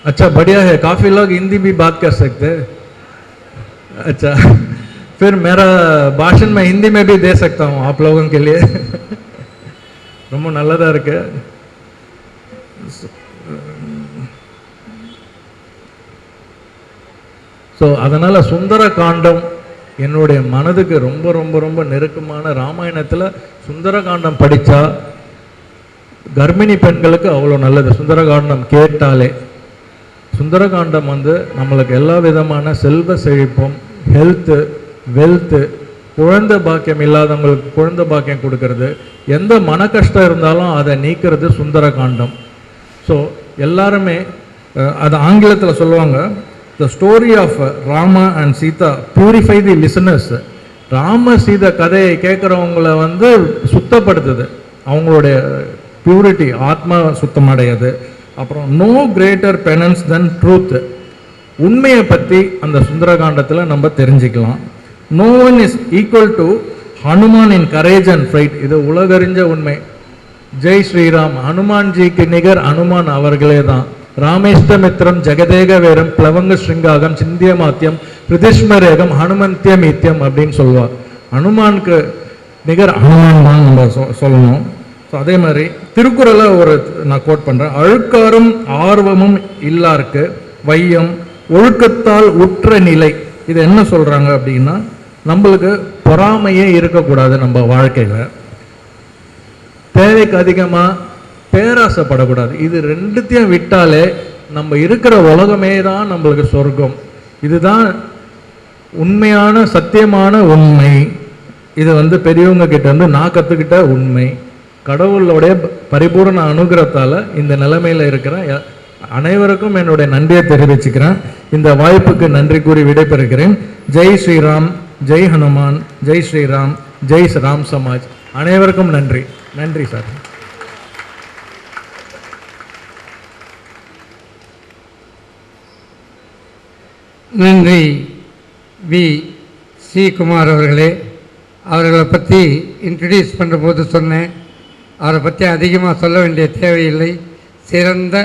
अच्छा बढ़िया है, काफी लोग हिंदी भी बात कर सकते हैं। अच्छा फिर मेरा भाषण मैं हिंदी में भी दे सकता हूँ आप लोगों के लिए। ரொம்ப நல்லதா இருக்கு। ஸோ அதனால சுந்தர காண்டம் என்னுடைய மனதுக்கு ரொம்ப ரொம்ப ரொம்ப நெருக்கமான ராமாயணத்தில் சுந்தர காண்டம் படித்தா கர்ப்பிணி பெண்களுக்கு அவ்வளோ நல்லது. சுந்தரகாண்டம் கேட்டாலே சுந்தரகாண்டம் வந்து நம்மளுக்கு எல்லா விதமான செல்வ செழிப்பும், ஹெல்த்து, வெல்த்து, குழந்தை பாக்கியம் இல்லாதவங்களுக்கு குழந்தை பாக்கியம் கொடுக்கறது, எந்த மன கஷ்டம் இருந்தாலும் அதை நீக்கிறது சுந்தரகாண்டம். ஸோ எல்லாருமே அது ஆங்கிலத்தில் சொல்லுவாங்க, the story of Rama and Sita purify the listeners. Rama Sita கதையை கேட்குறவங்கள வந்து சுத்தப்படுத்துது, அவங்களுடைய பியூரிட்டி, ஆத்மா சுத்தமடையாது. அப்புறம் no greater penance than truth, உண்மையை பற்றி அந்த சுந்தரகாண்டத்தில் நம்ம தெரிஞ்சுக்கலாம். No one is equal to Hanuman in courage and fight, இது உலகறிஞ்ச உண்மை. ஜெய் ஸ்ரீராம், ஹனுமான்ஜிக்கு நிகர் ஹனுமான் அவர்களே தான். ராமேஷ்டமித்ரம் ஜெகதேக வேரம் பிளவங்க ஸ்ருங்காகம் சிந்தியமாத்தியம் பிரதிஷ்மரேகம் ஹனுமந்தியமீத்தியம் அப்படின்னு சொல்லுவார். ஹனுமானுக்கு நிகர் ஹனுமான் தான் நம்ம சொல்லணும். ஸோ அதே மாதிரி திருக்குறளை நான் கோட் பண்ணுறேன், அழுக்காரும் ஆர்வமும் இல்லாருக்கு வையம் ஒழுக்கத்தால் உற்ற நிலை. இது என்ன சொல்கிறாங்க அப்படின்னா, நம்மளுக்கு பொறாமையே இருக்கக்கூடாது நம்ம வாழ்க்கையில், தேவைக்கு அதிகமாக பேராசைப்படக்கூடாது. இது ரெண்டுத்தையும் விட்டாலே நம்ம இருக்கிற உலகமே தான் நம்மளுக்கு சொர்க்கம். இதுதான் உண்மையான சத்தியமான உண்மை. இது வந்து பெரியவங்க கிட்ட வந்து நான் கற்றுக்கிட்ட உண்மை. கடவுளுடைய பரிபூர்ண அனுகிரகத்தால் இந்த நிலைமையில் இருக்கிற அனைவருக்கும் என்னுடைய நன்றியை தெரிவிச்சுக்கிறேன். இந்த வாய்ப்புக்கு நன்றி கூறி விடைபெறுகிறேன். ஜெய் ஸ்ரீராம், ஜெய் ஹனுமான், ஜெய் ஸ்ரீராம், ஜெய் ராம் சமாஜ். அனைவருக்கும் நன்றி. நன்றி சார். நன்றி வி ஸ்ரீகுமார் அவர்களே. அவர்களை பற்றி இன்ட்ரடியூஸ் பண்ணுற போது சொன்னேன், அவரை பற்றி அதிகமாக சொல்ல வேண்டிய தேவையில்லை, சிறந்த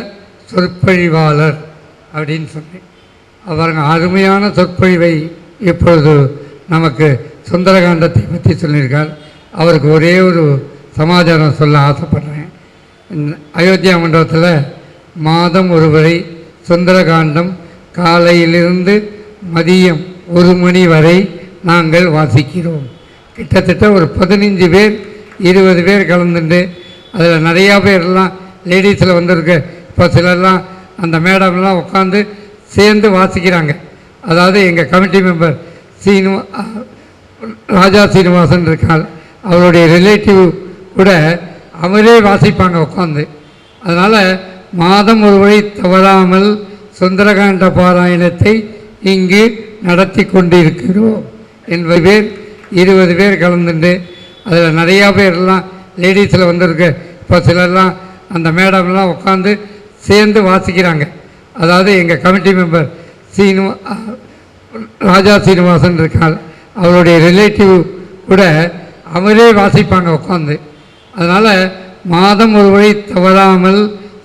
சொற்பொழிவாளர் அப்படின்னு சொன்னேன். அவருங்க அருமையான சொற்பொழிவை இப்பொழுது நமக்கு சுந்தரகாண்டத்தை பற்றி சொல்லியிருக்கார். அவருக்கு ஒரே ஒரு சமாச்சாரம் சொல்ல ஆசைப்படுறேன். அயோத்தியா மண்டபத்தில் மாதம் ஒருவரை சுந்தரகாண்டம் காலையிலிருந்து மதியம் 1 மணி வரை நாங்கள் வாசிக்கிறோம். கிட்டத்தட்ட ஒரு 15 பேர் 20 பேர் கலந்துட்டு, அதில் நிறையா பேர்லாம் லேடிஸில் வந்திருக்க. இப்போ சிலர்லாம் அந்த மேடம்லாம் உட்காந்து சேர்ந்து வாசிக்கிறாங்க. அதாவது எங்கள் கமிட்டி மெம்பர் ராஜா சீனிவாசன் இருக்கார், அவருடைய ரிலேட்டிவ் கூட அவரே வாசிப்பாங்க உட்காந்து. அதனால் மாதம் ஒரு வழி தவறாமல் சுந்தரகாண்ட பாராயணத்தை இங்கு நடத்தி கொண்டிருக்கிறோம். 80 பேர் 20 பேர் கலந்துட்டு, அதில் நிறையா பேர்லாம் லேடிஸில் வந்திருக்க. இப்போ சிலர்லாம் அந்த மேடம்லாம் உட்காந்து சேர்ந்து வாசிக்கிறாங்க. அதாவது எங்கள் கமிட்டி மெம்பர் ராஜா சீனிவாசன் இருக்கார், அவருடைய ரிலேட்டிவ் கூட அவரே வாசிப்பாங்க உட்காந்து. அதனால் மாதம் ஒரு வழி தவறாமல்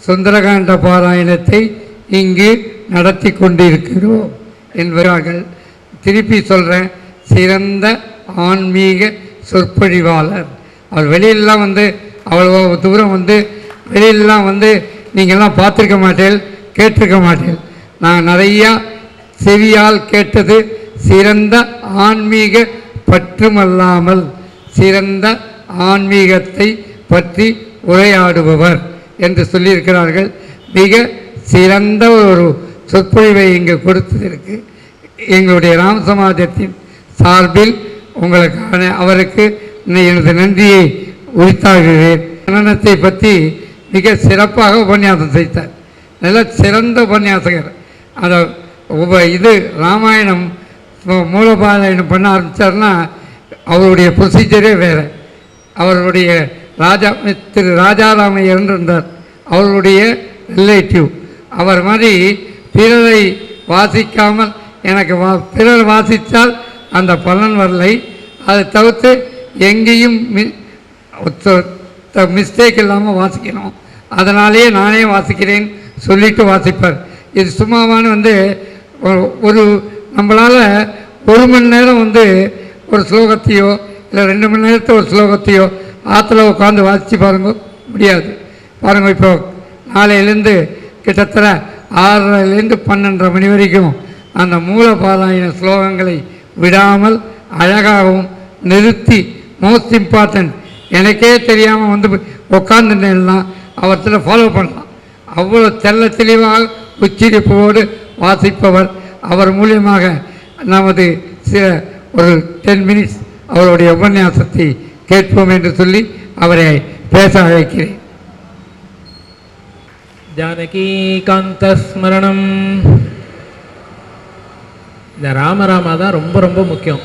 சுந்தரகாண்ட பாராயணத்தை இங்கு நடத்தி கொண்டிருக்கிறோம் என்பவர்கள். திருப்பி சொல்கிறேன், சிறந்த ஆன்மீக சொற்பொழிவாளர். அவர் வெளியிலலாம் வந்து அவ்வளோ தூரம் வந்து வெளியிலலாம் வந்து நீங்கள்லாம் பார்த்துருக்க மாட்டேன், கேட்டிருக்க மாட்டேன். நான் நிறையா செவியால் கேட்டது, சிறந்த ஆன்மீக பற்றுமல்லாமல் சிறந்த ஆன்மீகத்தை பற்றி உரையாடுபவர் என்று சொல்லியிருக்கிறார்கள். மிக சிறந்த ஒரு சொற்பொழிவை இங்கு கொடுத்ததற்கு எங்களுடைய ராம் சமாஜத்தின் சார்பில் உங்களுக்கான அவருக்கு எனது நன்றியை உரித்தாகிறேன். கன்னடத்தை பற்றி மிக சிறப்பாக உபன்யாசம் செய்தார். நல்ல சிறந்த உபன்யாசகர். அதை இது ராமாயணம் மூலபாராயணம் பண்ண ஆரம்பித்தார்னா அவருடைய ப்ரொசீஜரே வேறு. அவருடைய திரு ராஜாராமையர் இருந்தார், அவருடைய ரிலேட்டிவ். அவர் மாதிரி பிறரை வாசிக்காமல் எனக்கு பிறர் வாசித்தால் அந்த பலன் வரலை. அதை தவிர்த்து எங்கேயும் மிஸ்டேக் இல்லாமல் வாசிக்கணும், அதனாலேயே நானே வாசிக்கிறேன் சொல்லிட்டு வாசிப்பார். இது சும்மாவான ஒரு நம்மளால் 1 மணி நேரம் ஒரு ஸ்லோகத்தையோ இல்லை 2 மணி நேரத்தை ஒரு ஸ்லோகத்தையோ ஆற்றுல உட்காந்து வாசித்து பாருங்க, முடியாது. பாருங்கள், இப்போ நாளையிலேருந்து கிட்டத்தட்ட 6:30லேருந்து 12:30 மணி வரைக்கும் அந்த மூலபாராயண ஸ்லோகங்களை விடாமல் அழகாகவும் நிறுத்தி, மோஸ்ட் இம்பார்ட்டன்ட், எனக்கே தெரியாமல் உட்காந்துட்டேன்னா அவர்த்தில் ஃபாலோ பண்ணலாம். அவ்வளோ தெளிவாக உச்சரிப்போடு வாசிப்பவர். அவர் மூலியமாக நமது ஒரு 10 மினிட்ஸ் அவருடைய உபன்யாசத்தை கேட்போம் என்று சொல்லி அவரை பேச அழைக்கிறேன். ஜானகீகாந்த ஸ்மரணம். இந்த ராமராமா தான் ரொம்ப ரொம்ப முக்கியம்,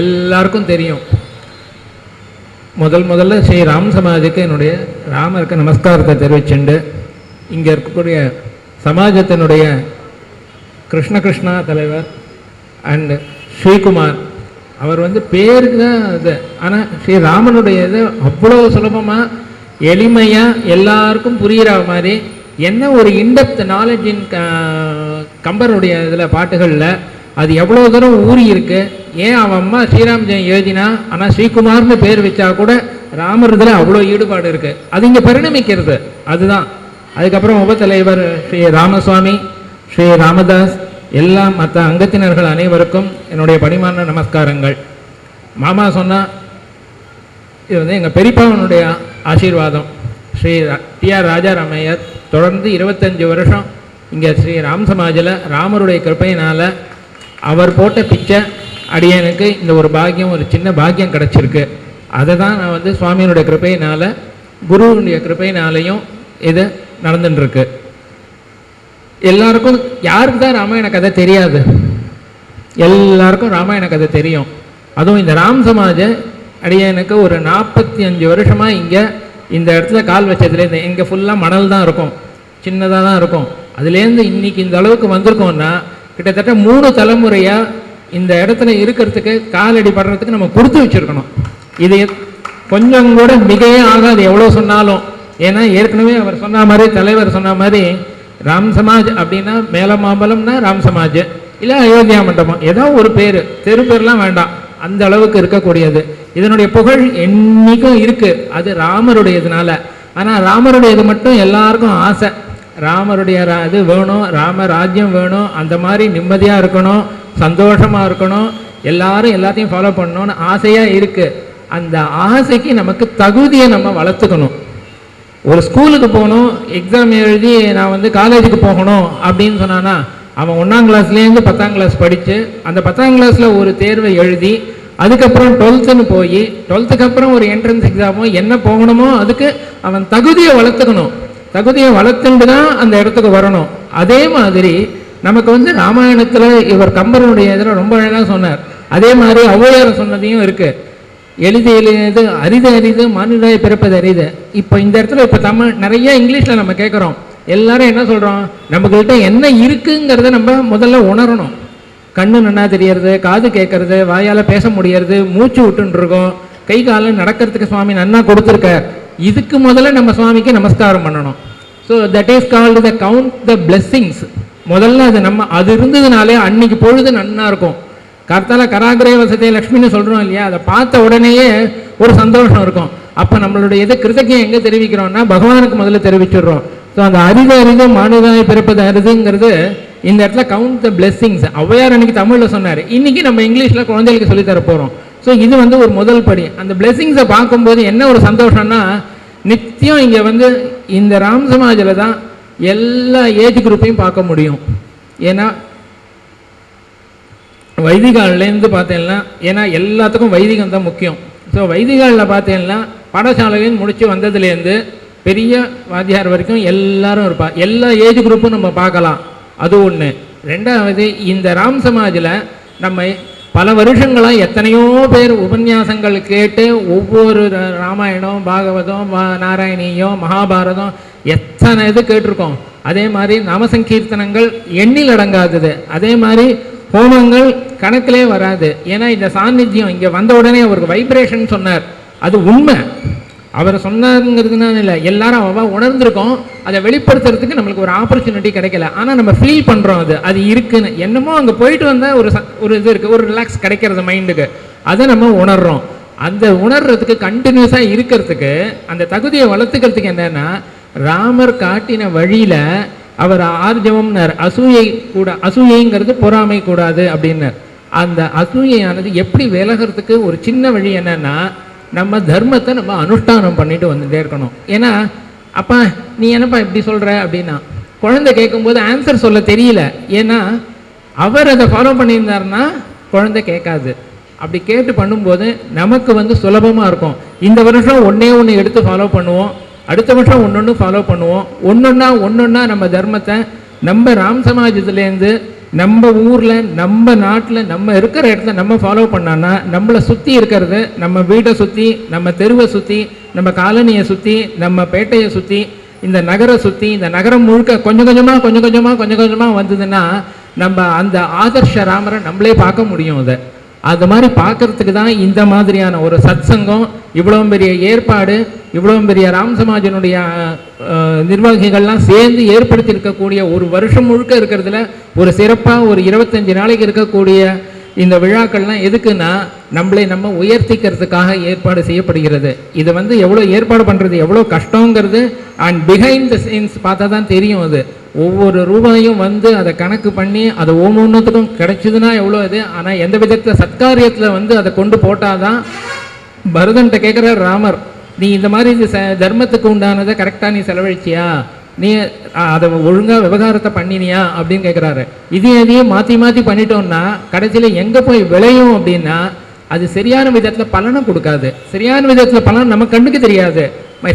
எல்லாருக்கும் தெரியும். முதல்ல ஸ்ரீ ராம் சமாஜுக்கு என்னுடைய ராமருக்கு நமஸ்காரத்தை தெரிவிச்சுண்டு, இங்கே இருக்கக்கூடிய சமாஜத்தினுடைய கிருஷ்ணா தலைவர் அண்டு ஸ்ரீகுமார், அவர் பேருக்கு தான் இது, ஆனால் ஸ்ரீராமனுடைய இது அவ்வளோ சுலபமாக எளிமையாக எல்லாருக்கும் புரிகிற மாதிரி என்ன ஒரு இன்டெப்த் நாலேஜ் இன் கம்பருடைய இதில் பாட்டுகளில் அது எவ்வளோ தூரம் ஊறி இருக்கு. ஏன் அவன் அம்மா ஸ்ரீராம் ஜெயம் எழுதினா, ஆனால் ஸ்ரீகுமார்னு பேர் வச்சா கூட ராமர் இதில் அவ்வளோ ஈடுபாடு இருக்குது. அது இங்கே பரிணமிக்கிறது அதுதான். அதுக்கப்புறம் உபத்தலைவர் ஸ்ரீ ராமசுவாமி, ஸ்ரீ ராமதாஸ், எல்லா மற்ற அங்கத்தினர்கள் அனைவருக்கும் என்னுடைய பணிமான நமஸ்காரங்கள். மாமா சொன்னால் இது எங்கள் பெரியப்பாவனுடைய ஆசீர்வாதம். ஸ்ரீ டி.ஆர். ராஜாராமையர் தொடர்ந்து 25 வருஷம் இங்கே ஸ்ரீ ராம் சமாஜில் ராமருடைய கிருப்பையினால் அவர் போட்ட பிச்சை அடியனுக்கு இந்த ஒரு பாக்கியம், ஒரு சின்ன பாக்கியம் கிடச்சிருக்கு. அதை தான் நான் சுவாமியினுடைய கிருப்பையினால், குருவனுடைய கிருப்பையினாலையும் இது நடந்துட்டுருக்கு. எல்லாருக்கும், யாருக்கு தான் ராமாயண கதை தெரியாது? எல்லாருக்கும் ராமாயண கதை தெரியும். அதுவும் இந்த ராம் சமாஜ அடியனுக்கு ஒரு 45 வருஷமாக இங்கே இந்த இடத்துல கால் வச்சதுலேருந்து, இங்கே ஃபுல்லாக மணல் தான் இருக்கும், சின்னதாக தான் இருக்கும். அதுலேருந்து இன்றைக்கி இந்த அளவுக்கு வந்திருக்கோம்னா கிட்டத்தட்ட 3 தலைமுறையாக இந்த இடத்துல இருக்கிறதுக்கு, காலடி படுறதுக்கு நம்ம கொடுத்து வச்சுருக்கணும். இது கொஞ்சம் கூட மிகையே ஆகாது எவ்வளோ சொன்னாலும். ஏன்னா ஏற்கனவே அவர் சொன்ன மாதிரி, தலைவர் சொன்ன மாதிரி, ராம் சமாஜ் அப்படின்னா மேலமாம்பலம்னா ராம் சமாஜ், இல்லை அயோத்தியா மண்டபம், ஏதோ ஒரு பேர், தெரு பேர்லாம் வேண்டாம், அந்த அளவுக்கு இருக்கக்கூடியது. இதனுடைய புகழ் என்னைக்கும் இருக்குது, அது ராமருடையதுனால. ஆனால் ராமருடையது மட்டும் எல்லாருக்கும் ஆசை, ராமருடைய இது வேணும், ராம ராஜ்யம் வேணும், அந்த மாதிரி நிம்மதியாக இருக்கணும், சந்தோஷமாக இருக்கணும், எல்லாரும் எல்லாத்தையும் ஃபாலோ பண்ணணும்னு ஆசையாக இருக்குது. அந்த ஆசைக்கு நமக்கு தகுதியை நம்ம வளர்த்துக்கணும். ஒரு ஸ்கூலுக்கு போகணும், எக்ஸாம் எழுதி நான் காலேஜுக்கு போகணும் அப்படின்னு சொன்னான்னா, அவன் 1ஆம் கிளாஸ்லேருந்து 10ஆம் கிளாஸ் படித்து, அந்த 10ஆம் கிளாஸில் ஒரு தேர்வை எழுதி, அதுக்கப்புறம் 12ன்னு போய் 12க்கு அப்புறம் ஒரு என்ட்ரன்ஸ் எக்ஸாமோ என்ன போகணுமோ அதுக்கு அவன் தகுதியை வளர்த்துக்கணும். தகுதியை வளர்த்துட்டு தான் அந்த இடத்துக்கு வரணும். அதே மாதிரி நமக்கு ராமாயணத்தில் இவர் கம்பனுடைய இதில் ரொம்ப அழகாக சொன்னார். அதே மாதிரி ஔவையார் சொன்னதையும் இருக்குது, எளிது எளிது அரிது அரிது மானிடாய் பிறப்பது அரிது. இப்போ இந்த இடத்துல இப்போ தமிழ் நிறைய இங்கிலீஷில் நம்ம கேட்குறோம். எல்லாரும் என்ன சொல்கிறோம், நம்மக்கிட்ட என்ன இருக்குங்கிறத நம்ம முதல்ல உணரணும். கண்ணு நன்னா தெரியறது, காது கேட்கறது, வாயால் பேச முடியறது, மூச்சு விட்டுருக்கோம், கை காலில் நடக்கிறதுக்கு சுவாமி நன்னா கொடுத்துருக்கார். இதுக்கு முதல்ல நம்ம சுவாமிக்கு நமஸ்காரம் பண்ணணும். So that is called the count the blessings. முதல்ல அது நம்ம அது இருந்ததுனாலே அன்னைக்கு பொழுது நன்னா இருக்கும். கர்த்தால கராகிரே வசதே லக்ஷ்மின்னு சொல்கிறோம் இல்லையா, அதை பார்த்த உடனேயே ஒரு சந்தோஷம் இருக்கும். அப்போ நம்மளுடைய இது கிருத்தஜ்யம் எங்கே தெரிவிக்கிறோம்னா பகவானுக்கு முதல்ல தெரிவிச்சிடுறோம். ஸோ அந்த அரிது அரிது மானிதாய் பிறப்பது அரிதுங்கிறது இந்த இடத்துல கவுண்ட் த பிளெஸ்ஸிங்ஸ். ஔவையார் அன்னைக்கு தமிழில் சொன்னார், இன்றைக்கி நம்ம இங்கிலீஷில் குழந்தைகளுக்கு சொல்லித்தர போகிறோம். ஸோ இது ஒரு முதல் படி. அந்த பிளெஸ்ஸிங்ஸை பார்க்கும்போது என்ன ஒரு சந்தோஷம்னா, நித்தியம் இங்கே இந்த ராம் சமாஜில் தான் எல்லா ஏஜ் குரூப்பையும் பார்க்க முடியும். ஏன்னா வைதிகாலேருந்து பார்த்தேன்னா, ஏன்னா எல்லாத்துக்கும் வைதிகம் தான் முக்கியம். ஸோ வைதிகாலில் பார்த்தேன்னா பாடசாலையிலேருந்து முடித்து வந்ததுலேருந்து பெரிய வாத்தியார் வரைக்கும் எல்லாரும் இருப்பா, எல்லா ஏஜ் குரூப்பும் நம்ம பார்க்கலாம். அது ஒன்று. ரெண்டாவது, இந்த ராம் சமாஜில் நம்ம பல வருஷங்களாக எத்தனையோ பேர் உபன்யாசங்கள் கேட்டு ஒவ்வொரு ராமாயணம், பாகவதம், நாராயணியம், மகாபாரதம் எத்தனை இது கேட்டிருக்கோம். அதே மாதிரி நாமசங்கீர்த்தனங்கள் எண்ணில் அடங்காதது. அதே மாதிரி ஹோமங்கள் கணக்கிலே வராது. ஏன்னா இந்த சாநித்தியம் இங்கே வந்த உடனே அவருக்கு வைப்ரேஷன் சொன்னார், அது உண்மை. அவர் சொன்னாருங்கிறதுனால இல்லை, எல்லாரும் அவள் உணர்ந்திருக்கோம். அதை வெளிப்படுத்துறதுக்கு நம்மளுக்கு ஒரு ஆப்பர்ச்சுனிட்டி கிடைக்கல. ஆனால் நம்ம ஃபீல் பண்ணுறோம் அது இருக்குன்னு. என்னமோ அங்கே போயிட்டு வந்தால் ஒரு இது இருக்குது, ஒரு ரிலாக்ஸ் கிடைக்கிறது மைண்டுக்கு. அதை நம்ம உணர்றோம். அந்த உணர்றதுக்கு கண்டினியூஸாக இருக்கிறதுக்கு அந்த தகுதியை வளர்த்துக்கிறதுக்கு என்னென்னா, ராமர் காட்டின வழியில் அவர் ஆர்ஜவம்னார். அசூயைங்கிறது பொறாமை கூடாது அப்படின்னார். அந்த அசூயையானது எப்படி விலகிறதுக்கு ஒரு சின்ன வழி என்னன்னா, நம்ம தர்மத்தை நம்ம அனுஷ்டானம் பண்ணிட்டு வந்துட்டே இருக்கணும். ஏன்னா அப்பா நீ என்னப்பா இப்படி சொல்கிற அப்படின்னா குழந்தை கேட்கும்போது ஆன்சர் சொல்ல தெரியல. ஏன்னா அவர் அதை ஃபாலோ பண்ணியிருந்தாருன்னா குழந்தை கேட்காது. அப்படி கேட்டு பண்ணும்போது நமக்கு சுலபமாக இருக்கும். இந்த வருஷம் ஒன்று எடுத்து ஃபாலோ பண்ணுவோம், அடுத்த வருஷம் ஒன்று ஃபாலோ பண்ணுவோம். ஒன்றொன்னா நம்ம தர்மத்தை நம்ம ராம் சமாஜத்துலேருந்து நம்ம ஊரில், நம்ம நாட்டில், நம்ம இருக்கிற இடத்துல நம்ம ஃபாலோ பண்ணோன்னா நம்மளை சுற்றி இருக்கிறது, நம்ம வீட்டை சுற்றி, நம்ம தெருவை சுற்றி, நம்ம காலனியை சுற்றி, நம்ம பேட்டையை சுற்றி, இந்த நகரை சுற்றி, இந்த நகரம் முழுக்க கொஞ்சம் கொஞ்சமாக வந்ததுன்னா நம்ம அந்த ஆதர்ஷ ராமரை நம்மளே பார்க்க முடியும். அது மாதிரி பார்க்கறதுக்கு தான் இந்த மாதிரியான ஒரு சத்சங்கம், இவ்வளோ பெரிய ஏற்பாடு, இவ்வளோ பெரிய ராம் சமாஜனுடைய நிர்வாகிகள்லாம் சேர்ந்து ஏற்படுத்தி இருக்கக்கூடிய ஒரு வருஷம் முழுக்க இருக்கிறதுல ஒரு சிறப்பாக ஒரு 25 நாளைக்கு இருக்கக்கூடிய இந்த விழாக்கள்லாம் எதுக்குன்னா நம்மளை நம்ம உயர்த்திக்கிறதுக்காக ஏற்பாடு செய்யப்படுகிறது. இது எவ்வளோ ஏற்பாடு பண்ணுறது எவ்வளோ கஷ்டங்கிறது அண்ட் பிஹைண்ட் த சீன்ஸ் பார்த்தா தான் தெரியும். அது ஒவ்வொரு ரூபாயும் அதை கணக்கு பண்ணி அது ஒவ்வொன்றுத்துக்கும் கிடைச்சதுன்னா எவ்வளோ இது. ஆனால் எந்த விதத்தில் சத்காரியத்தில் அதை கொண்டு போட்டால் தான் பரதன்ட்ட கேட்குற ராமர், நீ இந்த மாதிரி தர்மத்துக்கு உண்டானதை கரெக்டாக நீ செலவழிச்சியா, நீ அதை ஒழுங்காக விவகாரத்தை பண்ணினியா அப்படின்னு கேட்குறாரு. இதையும் மாற்றி பண்ணிட்டோம்னா கடைசியில் எங்கே போய் விளையும் அப்படின்னா அது சரியான விதத்தில் பலனை கொடுக்காது. சரியான விதத்தில் பலன் நம்ம கண்ணுக்கு தெரியாது.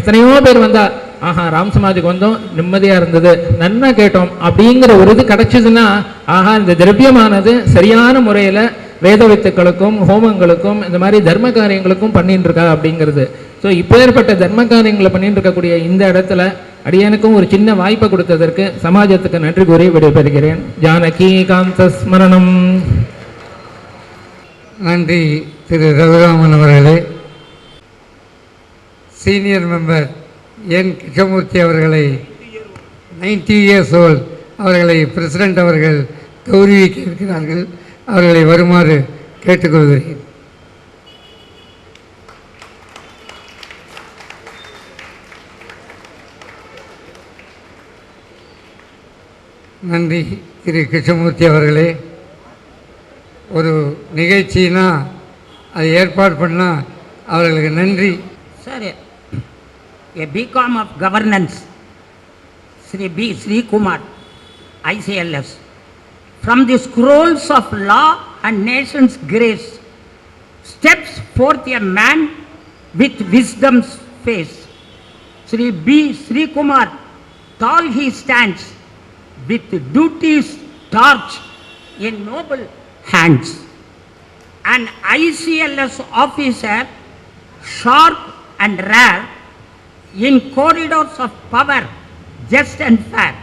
எத்தனையோ பேர் வந்தால் ஆஹா ராம் சமாஜுக்கு வந்தோம், நிம்மதியாக இருந்தது, நன்னா கேட்டோம் அப்படிங்கிற ஒரு இது கிடச்சிதுன்னா ஆஹா இந்த திரவியமானது சரியான முறையில் வேத வித்துக்களுக்கும் ஹோமங்களுக்கும் இந்த மாதிரி தர்ம காரியங்களுக்கும் பண்ணிட்டு இருக்கா அப்படிங்கிறது. ஸோ இப்போ ஏற்பட்ட தர்ம காரியங்களை பண்ணிட்டு இருக்கக்கூடிய இந்த இடத்துல அடியனுக்கும் ஒரு சின்ன வாய்ப்பை கொடுத்ததற்கு சமாஜத்துக்கு நன்றி கூறி விடைபெறுகிறேன். ஜானகி காந்த ஸ்மரணம். நன்றி திரு ரகுராமன் அவர்களே. சீனியர் மெம்பர் என் கிருஷ்ணமூர்த்தி அவர்களை 90 years old அவர்களை பிரசிடெண்ட் அவர்கள் கௌரவிக்க இருக்கிறார்கள். அவர்களை வருமாறு கேட்டுக்கொள்கிறேன். நன்றி திரு கிருஷ்ணமூர்த்தி அவர்களே. ஒரு நிகழ்ச்சினா அதை ஏற்பாடு பண்ணால் அவர்களுக்கு நன்றி. Sir, a BCom of Governance, Sri B. Sri Kumar, ICLS. From the scrolls of law and nation's grace, steps forth a man with wisdom's face. Sri B. Sri Kumar, tall he stands, with duty's torch in noble hands. An ICLS officer, sharp and rare, in corridors of power, just and fair.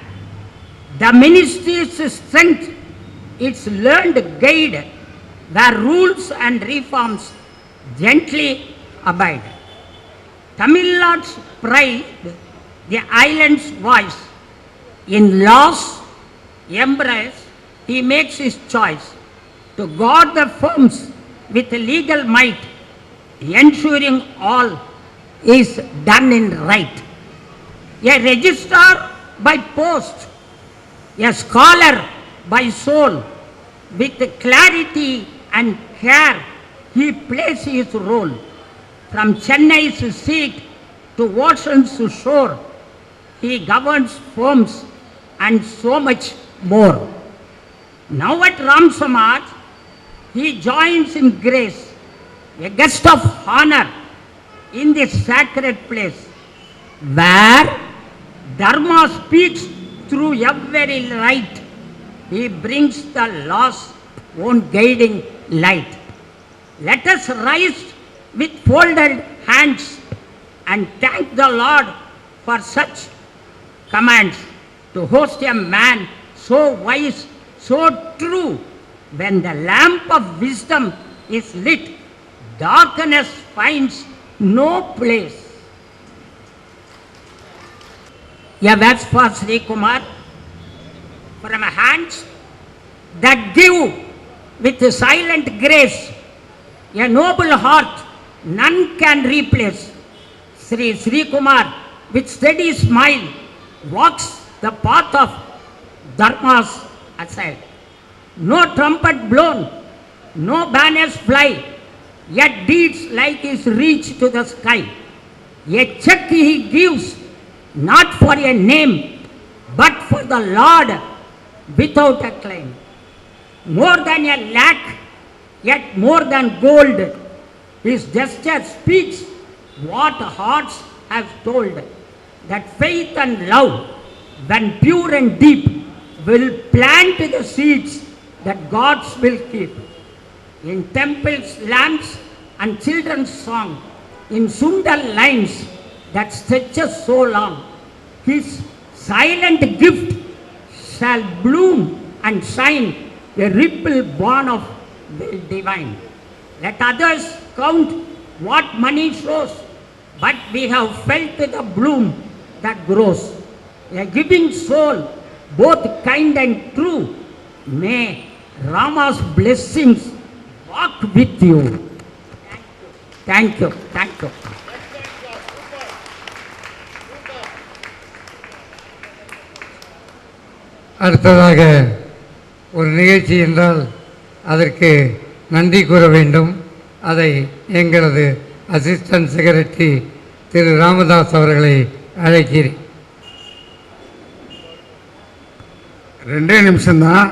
The ministry's strength, its learned guide, where rules and reforms gently abide. Tamil Nadu's pride, the island's voice, in law's embrace, he makes his choice to guard the firms with legal might, ensuring all is done in right. A registrar by post, a scholar by soul, with clarity and care he plays his role. From Chennai's seat to ocean's shore, he governs firms and so much more. Now at Ram Samaj, he joins in grace, a guest of honor in this sacred place, where Dharma speaks through every right He brings the law's own guiding light. Let us rise with folded hands and thank the Lord for such commands to host a man so wise, so true. When the lamp of wisdom is lit, darkness finds no place. Yeah, that's for Sri Kumar. From hands that give with silent grace, a noble heart none can replace. Sri Kumar with steady smile walks the path of Dharma's aside. No trumpet blown, no banners fly, yet deeds like his reach to the sky. A check he gives, not for a name, but for the Lord without a claim. More than a lakh, yet more than gold, his gesture speaks what hearts have told, that faith and love, when pure and deep, will plant the seeds that gods will keep. In temples, lamps, and children's song, in Sundar lines that stretches so long, his silent gift shall bloom and shine, a ripple born of will divine. Let others count what money shows, but we have felt the bloom that grows. A giving soul, both kind and true, may Rama's blessings walk with you. Thank you. Thank you. அடுத்ததாக ஒரு நிகழ்ச்சி என்றால் அதற்கு நன்றி கூற வேண்டும். அதை எங்களது அசிஸ்டன்ட் செக்ரட்டரி திரு ராமதாஸ் அவர்களை அழைக்கிறேன். 2 நிமிஷம்தான்.